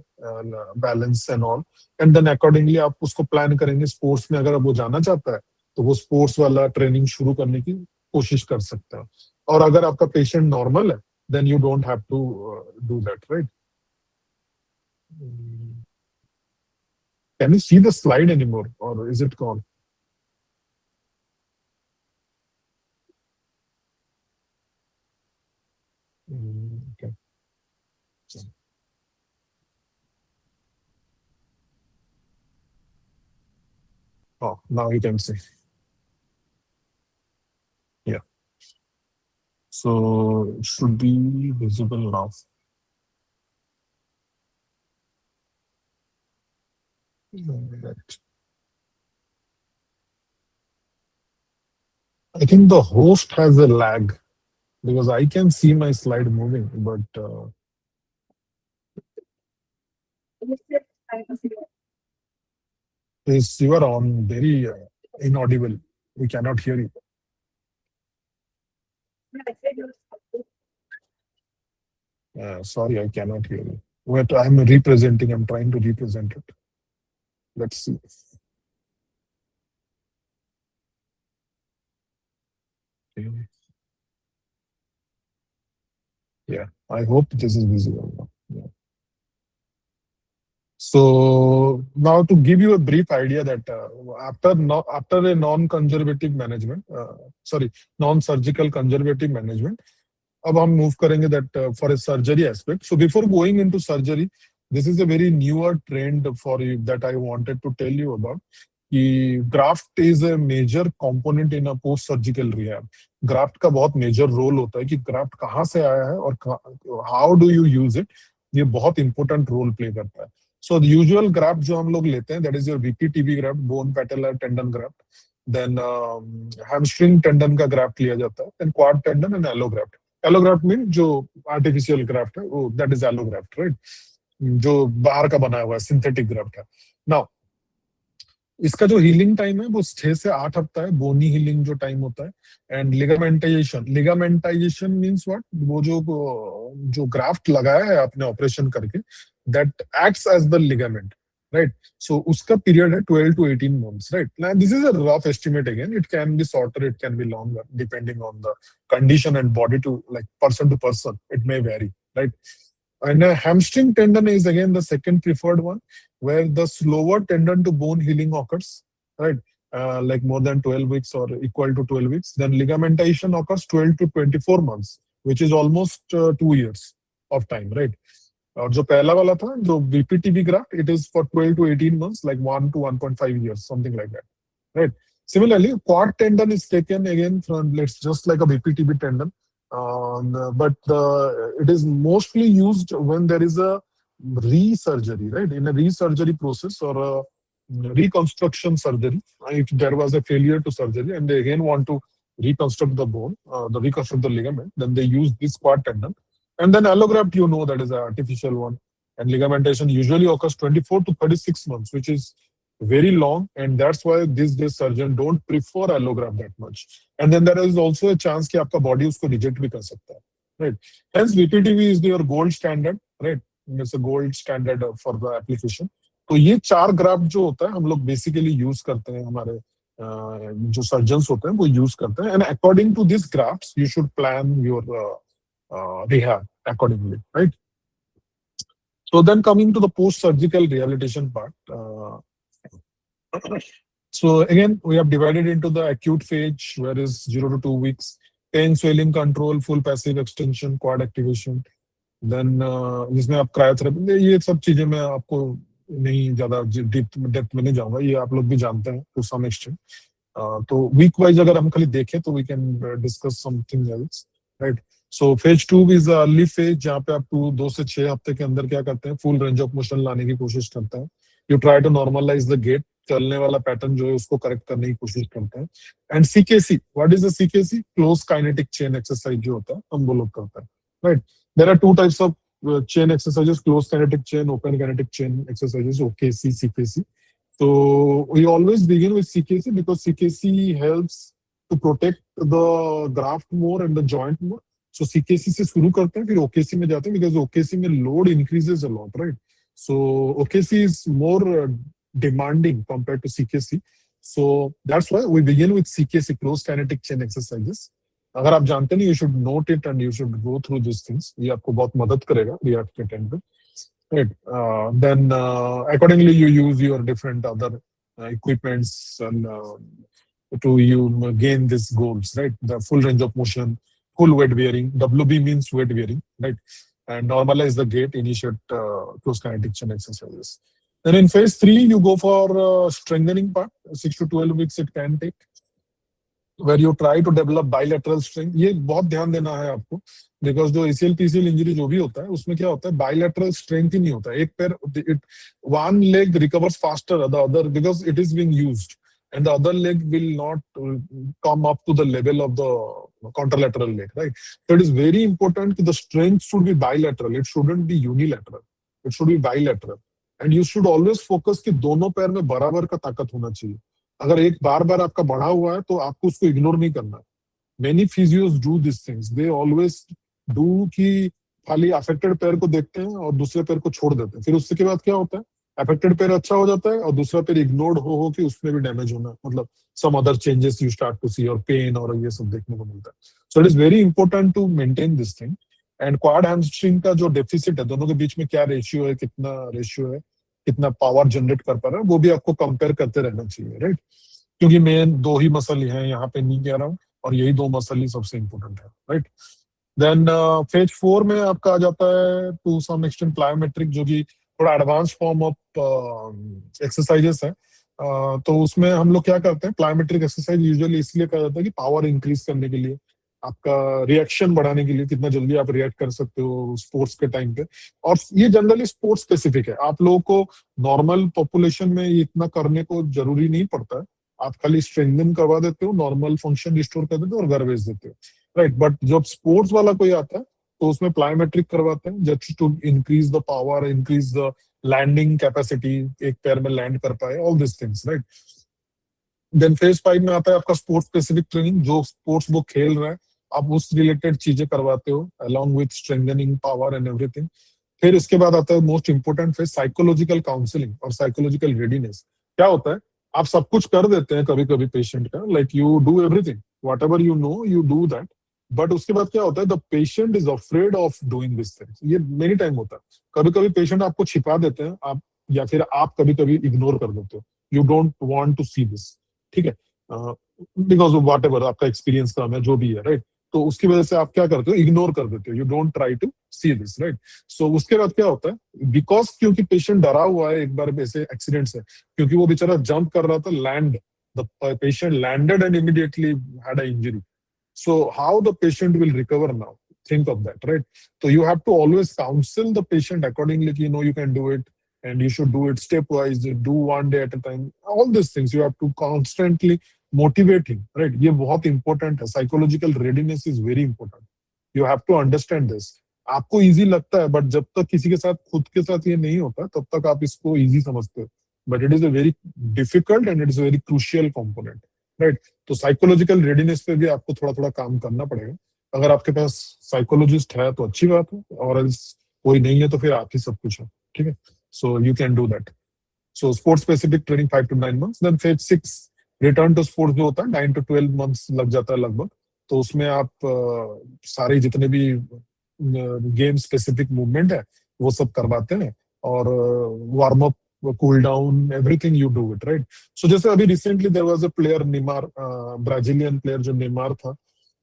balance and all, and then accordingly आप उसको plan करेंगे. Sports में अगर वो जाना चाहता है तो वो स्पोर्ट्स वाला ट्रेनिंग शुरू करने की कोशिश कर सकता है. और अगर आपका पेशेंट नॉर्मल है then you don't have to do that, right? Can you see the slide anymore or is it gone? Okay. Oh, now you can see. Yeah. So it should be visible now. Right. I think the host has a lag because I can see my slide moving, but you are on very inaudible. We cannot hear you. Sorry, I cannot hear you. Wait, I'm representing. I'm trying to represent it. Let's see. Okay. Yeah, I hope this is visible now. Yeah. So now to give you a brief idea that after a non-conservative management, non-surgical conservative management, अब हम move करेंगे that for a surgery aspect. So before going into surgery, this is a very newer trend for you that I wanted to tell you about. कि graft is a major component in a post-surgical rehab. Graft का बहुत major role होता है कि graft कहाँ से आया है और how do you use it, ये बहुत important role play करता है. So the usual graft जो हम लोग लेते हैं that is your VPTB graft, bone patellar tendon graft. Then hamstring tendon का graft लिया जाता है. Then quad tendon and allograft. Allograft mean जो आर्टिफिशियल ग्राफ्ट है वो दैट इज एलोग्राफ्ट, राइट? जो बाहर का बना हुआ है सिंथेटिक ग्राफ्ट है. नाउ इसका जो हीलिंग टाइम है वो 6 से 8 हफ्ता है, बोनी हीलिंग जो टाइम होता है। एंड लिगामेंटाइजेशन मींस व्हाट, वो जो ग्राफ्ट लगाया है आपने ऑपरेशन करके, that acts as the ligament, right. So उसका पीरियड है 12 to 18 months, राइट। Now this is a rough estimate, again it can be shorter, it can be longer, depending on the condition and body to, like, person to person, it may vary, right? And a hamstring tendon is again the second preferred one, where the slower tendon to bone healing occurs, right? Like more than 12 weeks or equal to 12 weeks. Then ligamentation occurs 12 to 24 months, which is almost 2 years of time, right? और जो पहला वाला था जो BPTB graft, it is for 12 to 18 months, like 1 to 1.5 years, something like that, right? Similarly, quad tendon is taken again from, let's just like a BPTB tendon, but it is mostly used when there is a resurgery, right? In a resurgery process or a reconstruction surgery, if there was a failure to surgery and they again want to reconstruct the bone, the reconstruct the ligament, then they use this quad tendon. And then allograft, you know, that is an artificial one. And ligamentation usually occurs 24 to 36 months, which is very long, and that's why these days surgeon don't prefer allograft that much. And then there is also a chance कि आपका body उसको reject भी कर सकता है, right? Hence BPTV is your gold standard, right? It's a gold standard for the application. तो ये 4 graft जो होता है हम लोग बेसिकली यूज करते हैं, हमारे जो सर्जन्स होते हैं वो यूज करते हैं, and according to this grafts you should plan your rehab accordingly, right? So then coming to the post-surgical rehabilitation part. So again, we have divided into the acute phase, where is 0 to 2 weeks, pain, swelling control, full passive extension, quad activation. Then जिसमें आप cryotherapy, ये सब चीजें मैं आपको नहीं ज्यादा depth में नहीं जाऊंगा, ये आप लोग भी जानते हैं टू सम एक्सटेंट। तो वीक वाइज अगर हम खाली देखें तो we can discuss something else, right. So phase 2 is early phase, जहाँ पे आप 2 से 6 हफ्ते के अंदर क्या करते हैं, फुल रेंज ऑफ मोशन लाने की कोशिश करते हैं। You try to normalise the gait, चलने वाला पैटर्न जो है उसको करेक्ट करने की कोशिश करते हैं। And CKC, what is the CKC? Closed kinetic chain exercise जो होता है हम वो लोग करते हैं, right. There are 2 types of chain exercises: closed kinetic chain, open kinetic chain exercises, OKC, CKC. So we always begin with CKC because CKC helps to protect the graft more and the joint more. So CKC से शुरू करते हैं, फिर OKC में जाते हैं, because OKC में load increases a lot, right? So OKC is more demanding compared to CKC. So that's why we begin with CKC, closed kinetic chain exercises. अगर आप जानते नहीं, you should note it and you should go through this things, ये आपको बहुत मदद करेगा rehab के टाइम पे, right. Then accordingly you use your different other equipments and to you gain these goals, right? The full range of motion, full weight bearing. WB means weight bearing, right? And normalize the gait, initiate close kinetic chain exercises. Then in phase 3, you go for strengthening part. 6 to 12 weeks it can take, where you try to develop bilateral strength. ये बहुत ध्यान देना है आपको, because जो ACL PCL injury जो भी होता है उसमें क्या होता है, bilateral strength ही नहीं होता है। एक पैर, one leg recovers faster than the other because it is being used, and the other leg will not come up to the level of the contralateral leg, right? So it is very important that the strength should be bilateral. It shouldn't be unilateral. It should be bilateral. And you should always focus कि दोनों पैर में बराबर का ताकत होना चाहिए। अगर एक बार बार आपका बढ़ा हुआ है तो आपको उसको इग्नोर नहीं करना। Many physios do these things. They always do कि खाली अफेक्टेड पैर को देखते हैं और दूसरे पैर को छोड़ देते हैं। फिर उसके बाद क्या होता है, अफेक्टेड पैर अच्छा हो जाता है और दूसरा पैर इग्नोर्ड हो कि उसमें भी डैमेज होना, मतलब some other changes you start to see, और पेन और ये सब देखने को मिलता है। So it is very important to maintain this thing. And quad hamstring का जो डेफिसिट है, दोनों के बीच में क्या रेशियो है, कितना रेशियो है, कितना पावर जनरेट कर पा रहा है, वो भी आपको कंपेयर करते रहना चाहिए, राइट? क्योंकि मेन दो ही मसल हैं यहाँ पे, नहीं कह रहा हूँ, और यही दो मसल ही सबसे इंपॉर्टेंट है, राइट? देन फेज 4 में आपका आ जाता है टू सम एक्सटेंट प्लायोमेट्रिक, जो कि थोड़ा एडवांस फॉर्म ऑफ एक्सरसाइजेस है। तो उसमें हम लोग क्या करते हैं, प्लायोमेट्रिक एक्सरसाइज यूजुअली इसलिए कहा जाता है कि पावर इंक्रीज करने के लिए, आपका रिएक्शन बढ़ाने के लिए, कितना जल्दी आप रिएक्ट कर सकते हो स्पोर्ट्स के टाइम पे। और ये जनरली स्पोर्ट्स स्पेसिफिक है, आप लोगों को नॉर्मल पॉपुलेशन में इतना करने को जरूरी नहीं पड़ता है। आप खाली स्ट्रेंथन करवा देते हो, नॉर्मल फंक्शन रिस्टोर कर देते हो और घर भेज देते हो, राइट? बट जब स्पोर्ट्स वाला कोई आता है तो उसमें प्लायोमेट्रिक करवाते हैं, just to increase the power, increase the landing capacity, एक पैर में लैंड कर पाए, all this things, right. Then phase 5 में आता है आपका स्पोर्ट्स स्पेसिफिक ट्रेनिंग, जो स्पोर्ट्स वो खेल रहा है आप उस रिलेटेड चीजें करवाते हो along with strengthening power and everything. फिर इसके बाद आता है most important phase, psychological counselling और साइकोलॉजिकल रेडीनेस। क्या होता है, आप सब कुछ कर देते हैं कभी कभी पेशेंट का, like you do everything what ever you know you do that, but उसके बाद क्या होता है, the patient is afraid of doing this things. ये मेनी टाइम होता है, कभी कभी पेशेंट आपको छिपा देते हैं आप, या फिर आप कभी कभी इग्नोर कर देते हो, you don't want to see this, ठीक है, बिकॉज ऑफ वॉट एवर आपका एक्सपीरियंस कम है जो भी है, राइट। तो उसकी वजह से आप क्या करते हो, इग्नोर कर देते हो, you don't try to see this, right. So उसके बाद क्या होता है, बिकॉज क्योंकि पेशेंट डरा हुआ है एक बार ऐसे एक्सीडेंट से, क्योंकि वो बेचारा जंप कर रहा था, land the patient landed and immediately had a injury. So how the patient will recover now? Think of that, right? So you have to always counsel the patient accordingly. You know, you can do it, and you should do it stepwise. Do one day at a time. All these things you have to constantly motivate him, right? ये बहुत important है. Psychological readiness is very important. You have to understand this. आपको easy लगता है, but जब तक किसी के साथ खुद के साथ ये नहीं होता तब तक आप इसको इजी समझते हो, but it is a very difficult and it is a very crucial component, right. तो साइकोलॉजिकल रेडीनेस पे भी आपको थोड़ा थोड़ा काम करना पड़ेगा। अगर आपके पास साइकोलॉजिस्ट है तो अच्छी बात है, और else कोई नहीं है तो फिर आप ही सब कुछ है, ठीक है। So you can do that. So sports specific training 5 to 9 months। Then phase 6 return to sports जो होता है 9 to 12 months लग जाता है लगभग। तो उसमें आप सारे जितने भी गेम स्पेसिफिक मूवमेंट है वो सब करवाते हैं, और warm up, cool down, everything you do it, right. So जैसे अभी recently there was a player Neymar, Brazilian player जो नेमार था,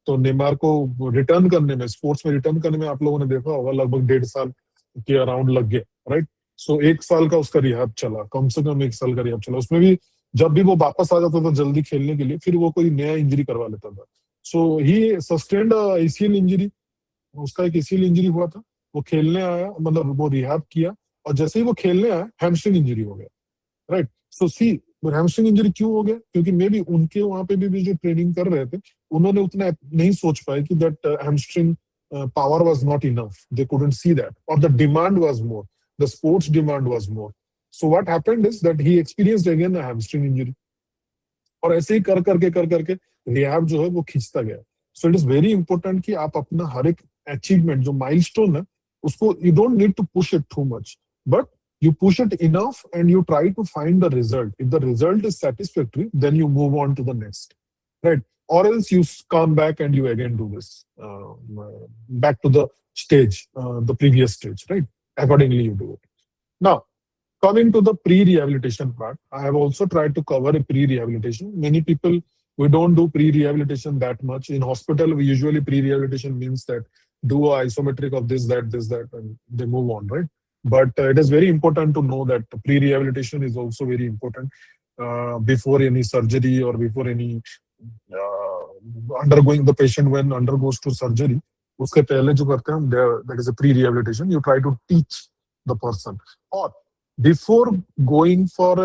तो नेमार को रिटर्न करने में, स्पोर्ट्स में रिटर्न करने में आप लोगों ने देखा होगा लगभग 1.5 साल के अराउंड लग गए, राइट। सो 1 साल का उसका रिहैब चला, कम से कम 1 साल का रिहैब चला। उसमें भी जब भी वो वापस आ जाता था जल्दी खेलने के लिए, फिर वो कोई नया इंजरी करवा लेता था। सो ही सस्टेन्ड एसीएल इंजरी, उसका एक एसीएल इंजरी हुआ था, वो खेलने आया, मतलब वो रिहैब किया, और जैसे ही वो खेलने आया हैमस्ट्रिंग इंजरी हो गया, राइट। सो सी, हैमस्ट्रिंग इंजरी क्यों हो गया, क्योंकि मे बी उनके वहां पे भी जो ट्रेनिंग कर रहे थे उन्होंने उतना नहीं सोच पाए कि that hamstring power was not enough, they couldn't see that, और the demand was more, the sports demand was more. So what happened is that he experienced again a hamstring injury, और ऐसे ही कर करके रिहैब जो है वो खींचता गया। सो इट इज वेरी इंपॉर्टेंट कि आप अपना हर एक अचीवमेंट जो माइलस्टोन है उसको, you don't need to push it too much, but you push it enough and you try to find the result. If the result is satisfactory, then you move on to the next, right? Or else you come back and you again do this, back to the stage, the previous stage, right? Accordingly you do it. Now coming to the pre-rehabilitation part, I have also tried to cover a pre-rehabilitation. Many people, we don't do pre-rehabilitation that much. In hospital, we usually pre-rehabilitation means that do a isometric of this, that, and they move on, right? But it is very important to know that pre-rehabilitation is also very important before any surgery or before any undergoing, the patient when undergoes to surgery. उसके पहले जो करते हैं हम, that is a pre-rehabilitation. You try to teach the person. Or before going for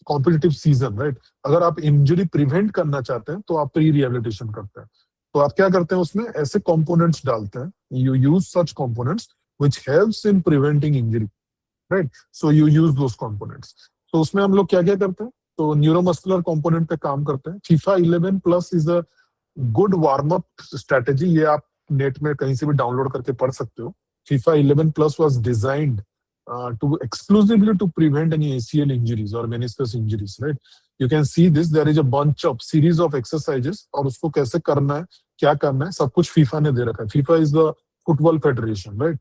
competitive season, right, अगर आप injury prevent करना चाहते हैं तो आप प्री रिहेबिलिटेशन करते हैं। तो आप क्या करते हैं, उसमें ऐसे कंपोनेंट्स डालते हैं, you use such components which helps in preventing injury, right. So you use those components. तो उसमें हम लोग क्या क्या करते हैं, तो न्यूरोमस्कुलर कंपोनेंट पे काम करते हैं। FIFA 11+ is a good warm up strategy, ये आप नेट में कहीं से भी डाउनलोड करके पढ़ सकते हो। FIFA 11+ was designed to exclusively to prevent any ACL injuries or meniscus injuries, right? You can see this, there is a bunch of series of exercises, और उसको कैसे करना है, क्या करना है, सब कुछ फीफा ने दे रखा है। FIFA is the football federation, right.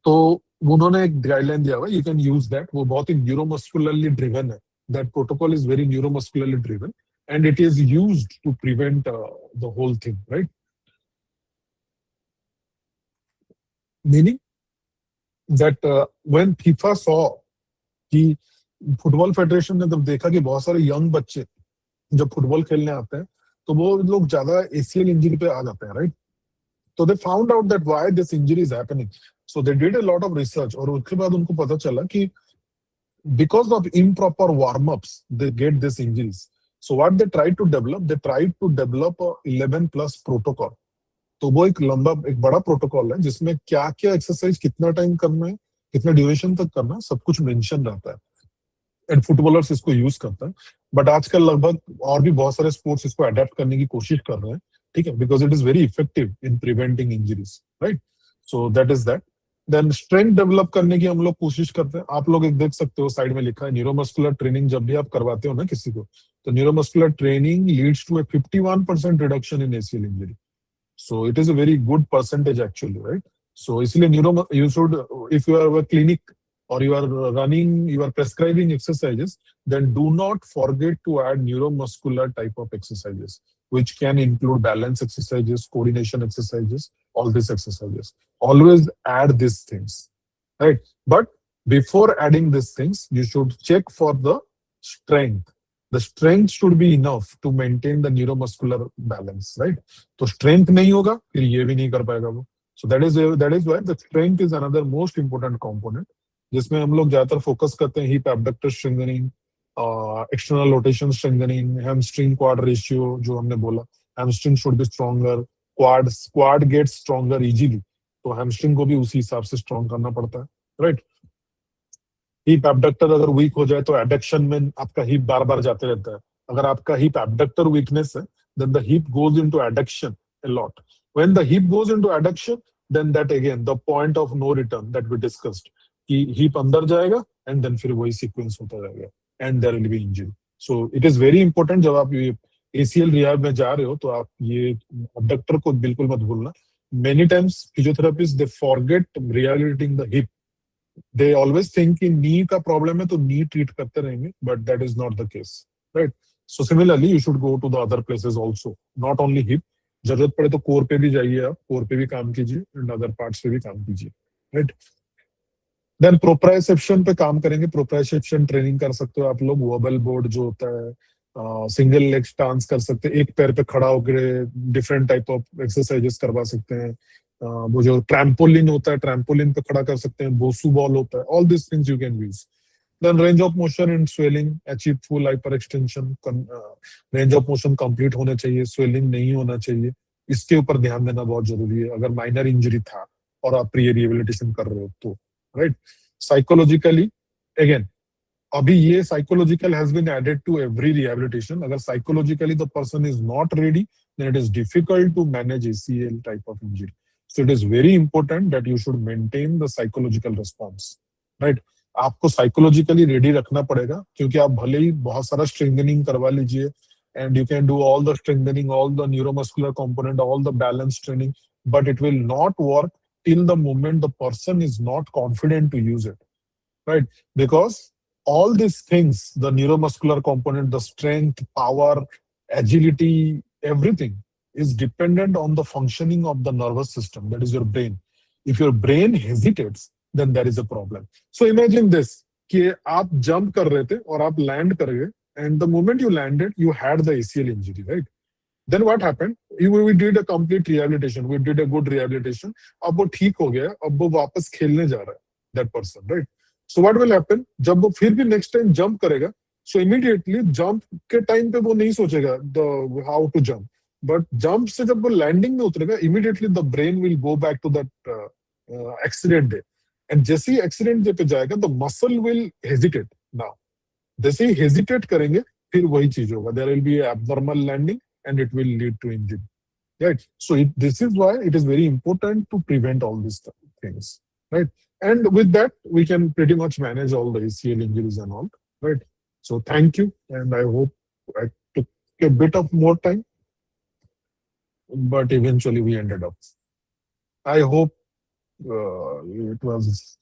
तो उन्होंने एक गाइडलाइन दिया हुआ, यू कैन यूज दैट। वो बहुत ही न्यूरोमस्कुलरली ड्रिवन है, that protocol is very neuromuscularly driven and it is used to prevent the whole thing, right? Meaning that when FIFA saw कि फुटबॉल फेडरेशन ने जब देखा कि बहुत सारे यंग बच्चे जब फुटबॉल खेलने आते हैं तो वो लोग ज्यादा एसीएल इंजरी पे आ जाते हैं, राइट। तो they found out that why this injury is happening, so they did a lot of research, और उसके बाद उनको पता चला कि because of improper warm-ups, they get these injuries. So what they tried to develop a 11+ protocol. तो वो एक लंबा, एक बड़ा प्रोटोकॉल है जिसमें क्या क्या एक्सरसाइज कितना टाइम करना है, कितना ड्यूरेशन तक करना है, सब कुछ मेंशन रहता है एंड फुटबॉलर्स इसको यूज करता है। बट आजकल लगभग और भी बहुत सारे स्पोर्ट्स इसको अडेप्ट करने की कोशिश कर रहे हैं, ठीक है, because it is very effective in preventing injuries, right. So that is that. Then strength develop करने की हम लोग कोशिश करते हैं। आप लोग एक देख सकते हो साइड में लिखा है न्यूरोमस्कुलर ट्रेनिंग। जब भी आप करवाते हो ना किसी को, तो neuromuscular training leads to a 51% reduction in ACL injury. So it is a very good percentage actually, right? So इसलिए you should, if you are a clinic or you are running, you are prescribing exercises, then do not forget to add neuromuscular type of exercises, which can include balance exercises, coordination exercises, all these exercises. Always add these things, right? But before adding these things, you should check for the strength. The strength should be enough to maintain the neuromuscular balance, right? तो strength नहीं होगा फिर ये भी नहीं कर पाएगा वो। So that is why the strength is another most important component, जिसमें हम लोग ज्यादातर फोकस करते हैं hip abductor strengthening, external rotation strengthening, hamstring quad ratio जो हमने बोला, hamstring should be stronger, quad get stronger easily, तो हैमस्ट्रिंग को भी उसी हिसाब से स्ट्रॉन्ग करना पड़ता है, राइट। हिप एब्डक्टर अगर वीक हो जाए तो एडक्शन में आपका हिप बार बार जाते रहता है। अगर आपका हिप एब्डक्टर वीकनेस है, then the hip goes into adduction a lot. When the hip goes into adduction, then that again the point of no return that we discussed, कि hip अंदर जाएगा and then फिर वही sequence होता जाएगा and there will be injury. So it is very important जब आप ये ACL rehab में जा रहे हो तो आप ये abductor को बिल्कुल मत भूलना। Many times physiotherapists they forget rehabilitating the hip. They always think कि knee का problem है तो knee treat करते रहेंगे, but that is not the case, right? So similarly, you should go to the other places also, not only hip. जरूरत पड़े तो core पे भी जाइए, आप कोर पे भी काम कीजिए एंड अदर पार्ट्स पे भी काम कीजिए, राइट। देन प्रोप्रायोसेप्शन पे काम करेंगे। प्रोप्रायोसेप्शन ट्रेनिंग कर सकते हो आप लोग। वोबल बोर्ड जो होता है, सिंगल लेग स्टांस कर सकते हैं, एक पैर पे खड़ा होकर डिफरेंट टाइप ऑफ एक्सरसाइजेस करवा सकते हैं। वो जो ट्रैम्पोलिन होता है, ट्रैम्पोलिन पे खड़ा कर सकते हैं। बोसू बॉल होता है, all this things you can use. Then range of motion and swelling, achieve full hyperextension, range of motion complete होना चाहिए, swelling नहीं होना चाहिए। इसके ऊपर ध्यान देना बहुत जरूरी है अगर माइनर इंजरी था और आप प्री रिहेबिलिटेशन कर रहे हो तो, राइट। साइकोलॉजिकली अगेन, अभी ये psychological has been added to every rehabilitation. अगर psychologically the person is not ready, then it is difficult to manage ACL type of injury. So it is very important that you should maintain the psychological response, right? आपको psychologically ready रखना पड़ेगा, क्योंकि आप भले ही बहुत सारा strengthening करवा लीजिए and you can do all the strengthening, all the neuromuscular component, all the balance training, but it will not work till the moment the person is not confident to use it, right? Because all these things, the neuromuscular component, the strength, power, agility, everything is dependent on the functioning of the nervous system, that is your brain. If your brain hesitates, then there is a problem. So imagine this, कि आप jump कर रहे थे और आप land कर गए, and the moment you landed, you had the ACL injury, right? Then what happened? We did a complete rehabilitation. We did a good rehabilitation. अब वो ठीक हो गया, अब वो वापस खेलने जा रहा है, that person, right? So what will happen? जब वो फिर भी next time jump करेगा, so immediately jump के time पे वो नहीं सोचेगा the how to jump, but jump से जब वो landing में उतरेगा, immediately the brain will go back to that accident day. And जैसे ही accident day पे जाएगा, the muscle will hesitate now. जैसे ही hesitate करेंगे, फिर वही चीज होगा. There will be abnormal landing and it will lead to injury, right? So this is why it is very important to prevent all these things, right? And with that, we can pretty much manage all the ACL injuries and all, right? So thank you, and I hope I took a bit of more time, but eventually we ended up. I hope it was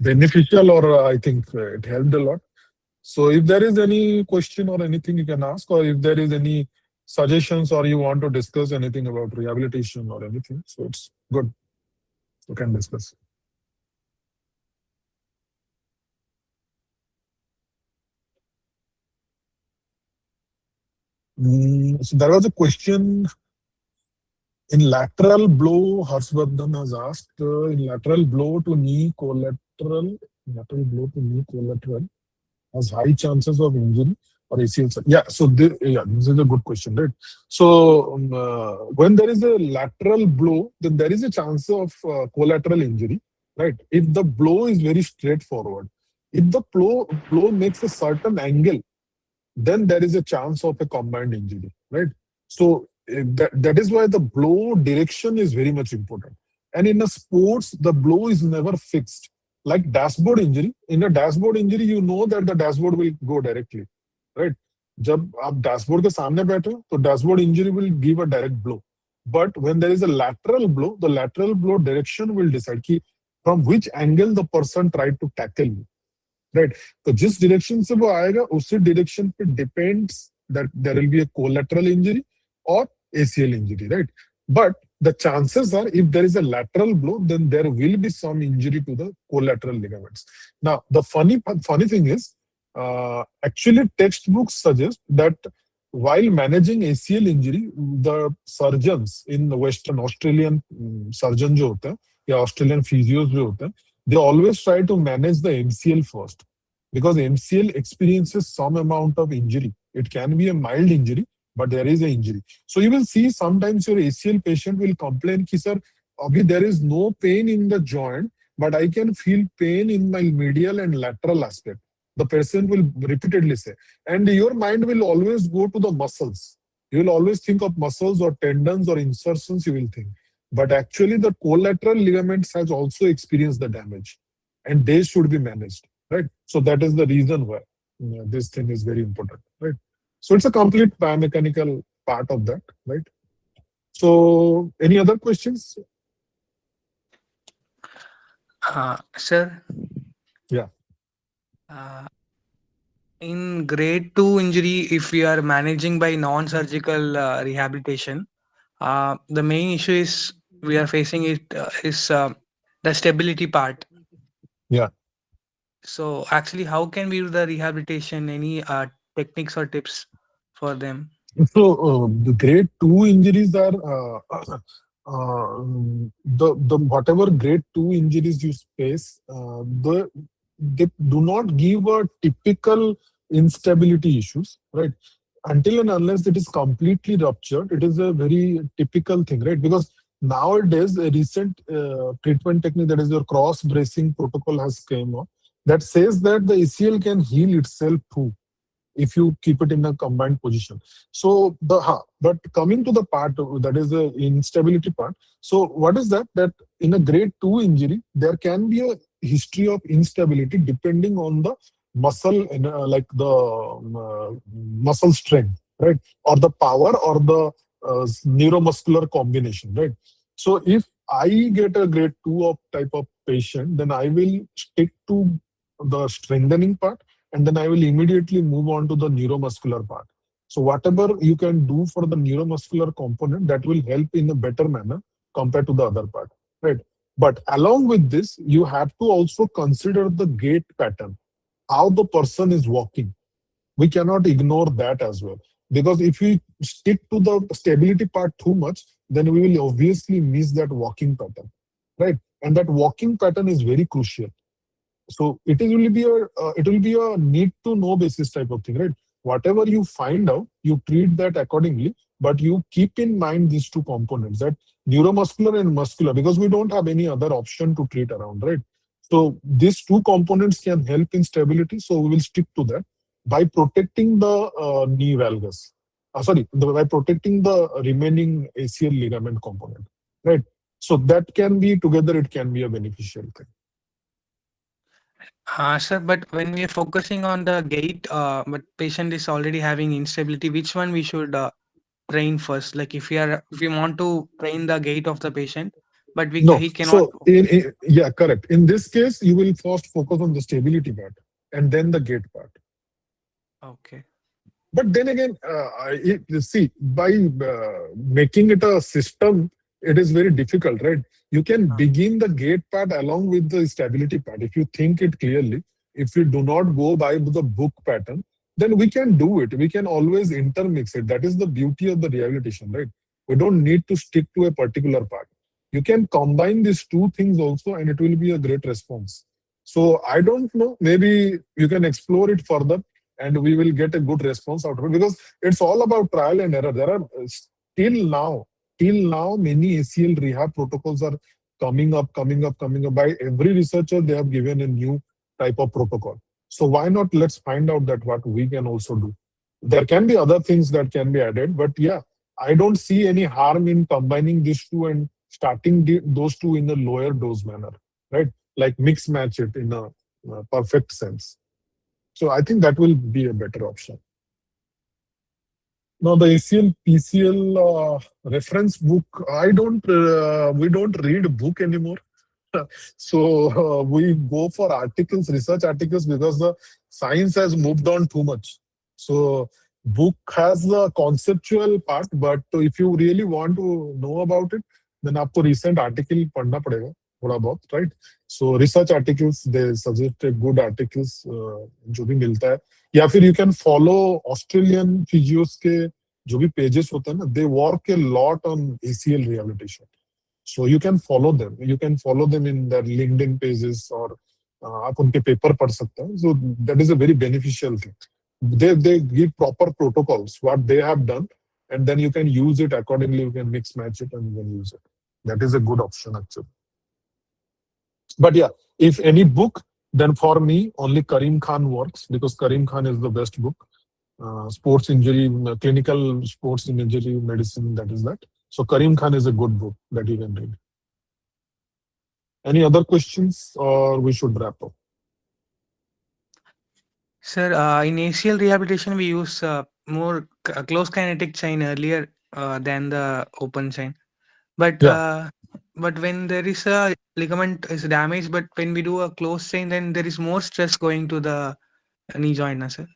beneficial, or I think it helped a lot. So if there is any question or anything you can ask, or if there is any suggestions or you want to discuss anything about rehabilitation or anything, so it's good. You can discuss. So there was a question in lateral blow. Harshvardhan has asked, in lateral blow to knee collateral, has high chances of injury or ACL. Yeah, so this is a good question, right? So when there is a lateral blow, then there is a chance of collateral injury. right? If the blow is very straightforward, if the blow makes a certain angle, then there is a chance of a combined injury, right? So that is why the blow direction is very much important. And in a sports, the blow is never fixed. Like dashboard injury, in a dashboard injury, you know that the dashboard will go directly, right? जब आप dashboard के सामने बैठे हो तो dashboard injury will give a direct blow. But when there is a lateral blow, the lateral blow direction will decide कि from which angle the person tried to tackle you. Right तो जिस direction से वो आएगा उसी direction पे depends that there will be a collateral injury और ACL injury, right? But the chances are, if there is a lateral blow, then there will be some injury to the collateral ligaments. Now, the funny thing is, actually, textbooks suggest that while managing ACL injury, the surgeons in the Western Australian surgeon जो होते हैं या Australian physios जो होते हैं, they always try to manage the MCL first because MCL experiences some amount of injury. It can be a mild injury, but there is an injury. So you will see sometimes your ACL patient will complain कि sir, अभी there is no pain in the joint, but I can feel pain in my medial and lateral aspect. The person will repeatedly say, and your mind will always go to the muscles. You will always think of muscles or tendons or insertions. You will think. But actually, the collateral ligaments has also experienced the damage, and they should be managed, right? So that is the reason why this thing is very important, right? So it's a complete biomechanical part of that, right? So any other questions? Sir, Yeah. In grade 2 injury, if we are managing by non-surgical rehabilitation, the main issue is we are facing is the stability part. Yeah. So actually, how can we do the rehabilitation? Any techniques or tips for them? So the grade 2 injuries are the whatever grade 2 injuries you face, they do not give a typical instability issues, right? Until and unless it is completely ruptured, it is a very typical thing, right? Because nowadays a recent treatment technique, that is your cross bracing protocol, has came up that says that the ACL can heal itself too if you keep it in a combined position. So but coming to the part that is the instability part. So what is that? That in a grade 2 injury, there can be a history of instability depending on the muscle, like the muscle strength, right? Or the power or the neuromuscular combination, right? So if I get a grade 2 of type of patient, then I will stick to the strengthening part, and then I will immediately move on to the neuromuscular part. So whatever you can do for the neuromuscular component, that will help in a better manner compared to the other part, right? But along with this, you have to also consider the gait pattern, how the person is walking. We cannot ignore that as well. Because if we stick to the stability part too much, then we will obviously miss that walking pattern, right? And that walking pattern is very crucial. So it will be a need to know basis type of thing, right? Whatever you find out, you treat that accordingly, but you keep in mind these two components, that neuromuscular and muscular, because we don't have any other option to treat around, right? So these two components can help in stability. So we will stick to that by protecting the knee valgus. By protecting the remaining ACL ligament component, right? So that can be together, it can be a beneficial thing. Sir, but when we are focusing on the gait, but patient is already having instability, which one we should train first? Like if we want to train the gait of the patient, but No, he cannot. so yeah, correct. In this case, you will first focus on the stability part and then the gait part. Okay. But then again, see, by making it a system, it is very difficult, right? You can begin the gate part along with the stability part. If you think it clearly, if you do not go by the book pattern, then we can do it. We can always intermix it. That is the beauty of the rehabilitation, right? We don't need to stick to a particular part. You can combine these two things also, and it will be a great response. So I don't know. Maybe you can explore it further and we will get a good response out of it, because it's all about trial and error. There are till now, many ACL rehab protocols are coming up. By every researcher, they have given a new type of protocol. So why not? Let's find out that what we can also do. There can be other things that can be added, but yeah, I don't see any harm in combining these two and starting those two in a lower dose manner, right? Like mix match it in a perfect sense. So I think that will be a better option. Now the ACL PCL reference book, we don't read book anymore. So we go for articles, research articles, because the science has moved on too much. So book has the conceptual part, but if you really want to know about it, then आपको recent article पढ़ना पड़ेगा थोड़ा बहुत, right? So research articles, they suggest good articles जो भी मिलता है, या फिर you can follow Australian physios के जो भी pages होते हैं ना, they work a lot on ACL rehabilitation. So you can follow them. You can follow them in their LinkedIn pages, or आप उनके पेपर पढ़ सकते हैं. So that is a very beneficial thing. They give proper protocols, what they have done, and then you can use it accordingly. You can mix match it and you can use it. That is a good option actually. But yeah, if any book, then for me only Karim Khan works, because Karim Khan is the best book. Sports injury, clinical sports injury medicine, that is that. So Karim Khan is a good book that you can read. Any other questions, or we should wrap up? Sir, in ACL rehabilitation, we use more close kinetic chain earlier than the open chain. But Yeah. but when there is a ligament is damaged, but when we do a close chain, then there is more stress going to the knee joint, na, sir.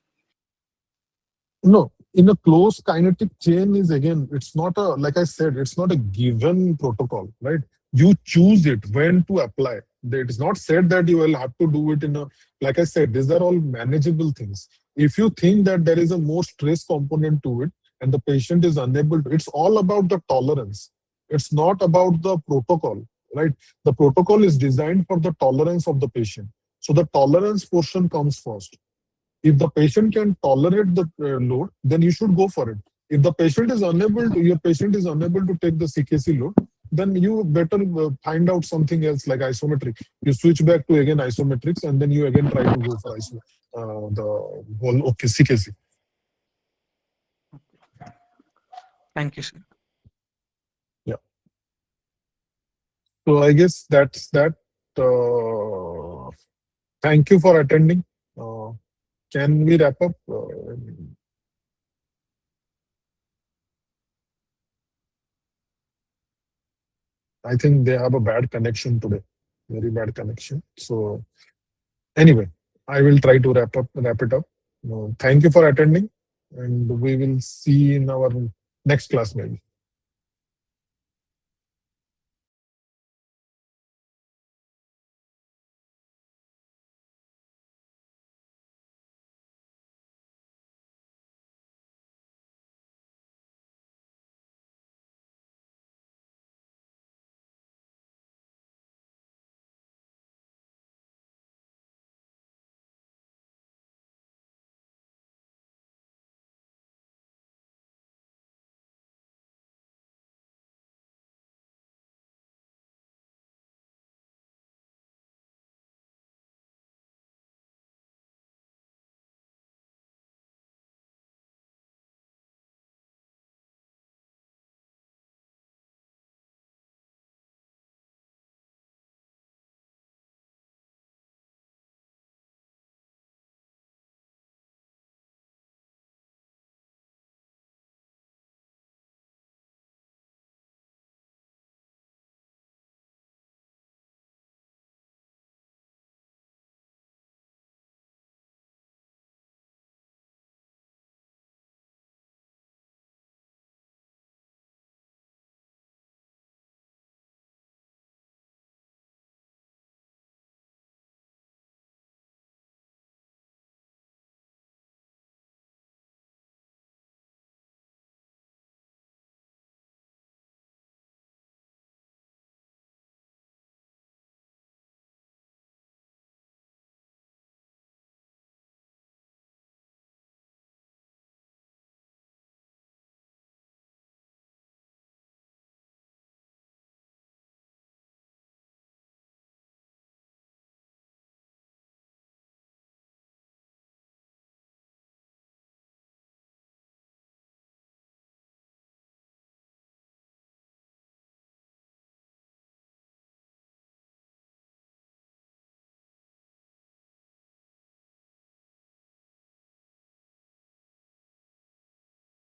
No, in a closed kinetic chain is, again, it's not a, like I said, it's not a given protocol, right? You choose it when to apply. It is not said that you will have to do it in a, like I said, these are all manageable things. If you think that there is a more stress component to it and the patient is unable to, it's all about the tolerance. It's not about the protocol, right? The protocol is designed for the tolerance of the patient. So the tolerance portion comes first. If the patient can tolerate the load, then you should go for it. If the patient is unable to, your patient is unable to take the CKC load, then you better find out something else like isometric. You switch back to again isometrics, and then you again try to go for the whole CKC. Thank you, sir. Yeah. So I guess that's that. Thank you for attending. Can we wrap up? I think they have a bad connection today, very bad connection. So anyway, I will try to wrap it up. Thank you for attending, and we will see in our next class maybe.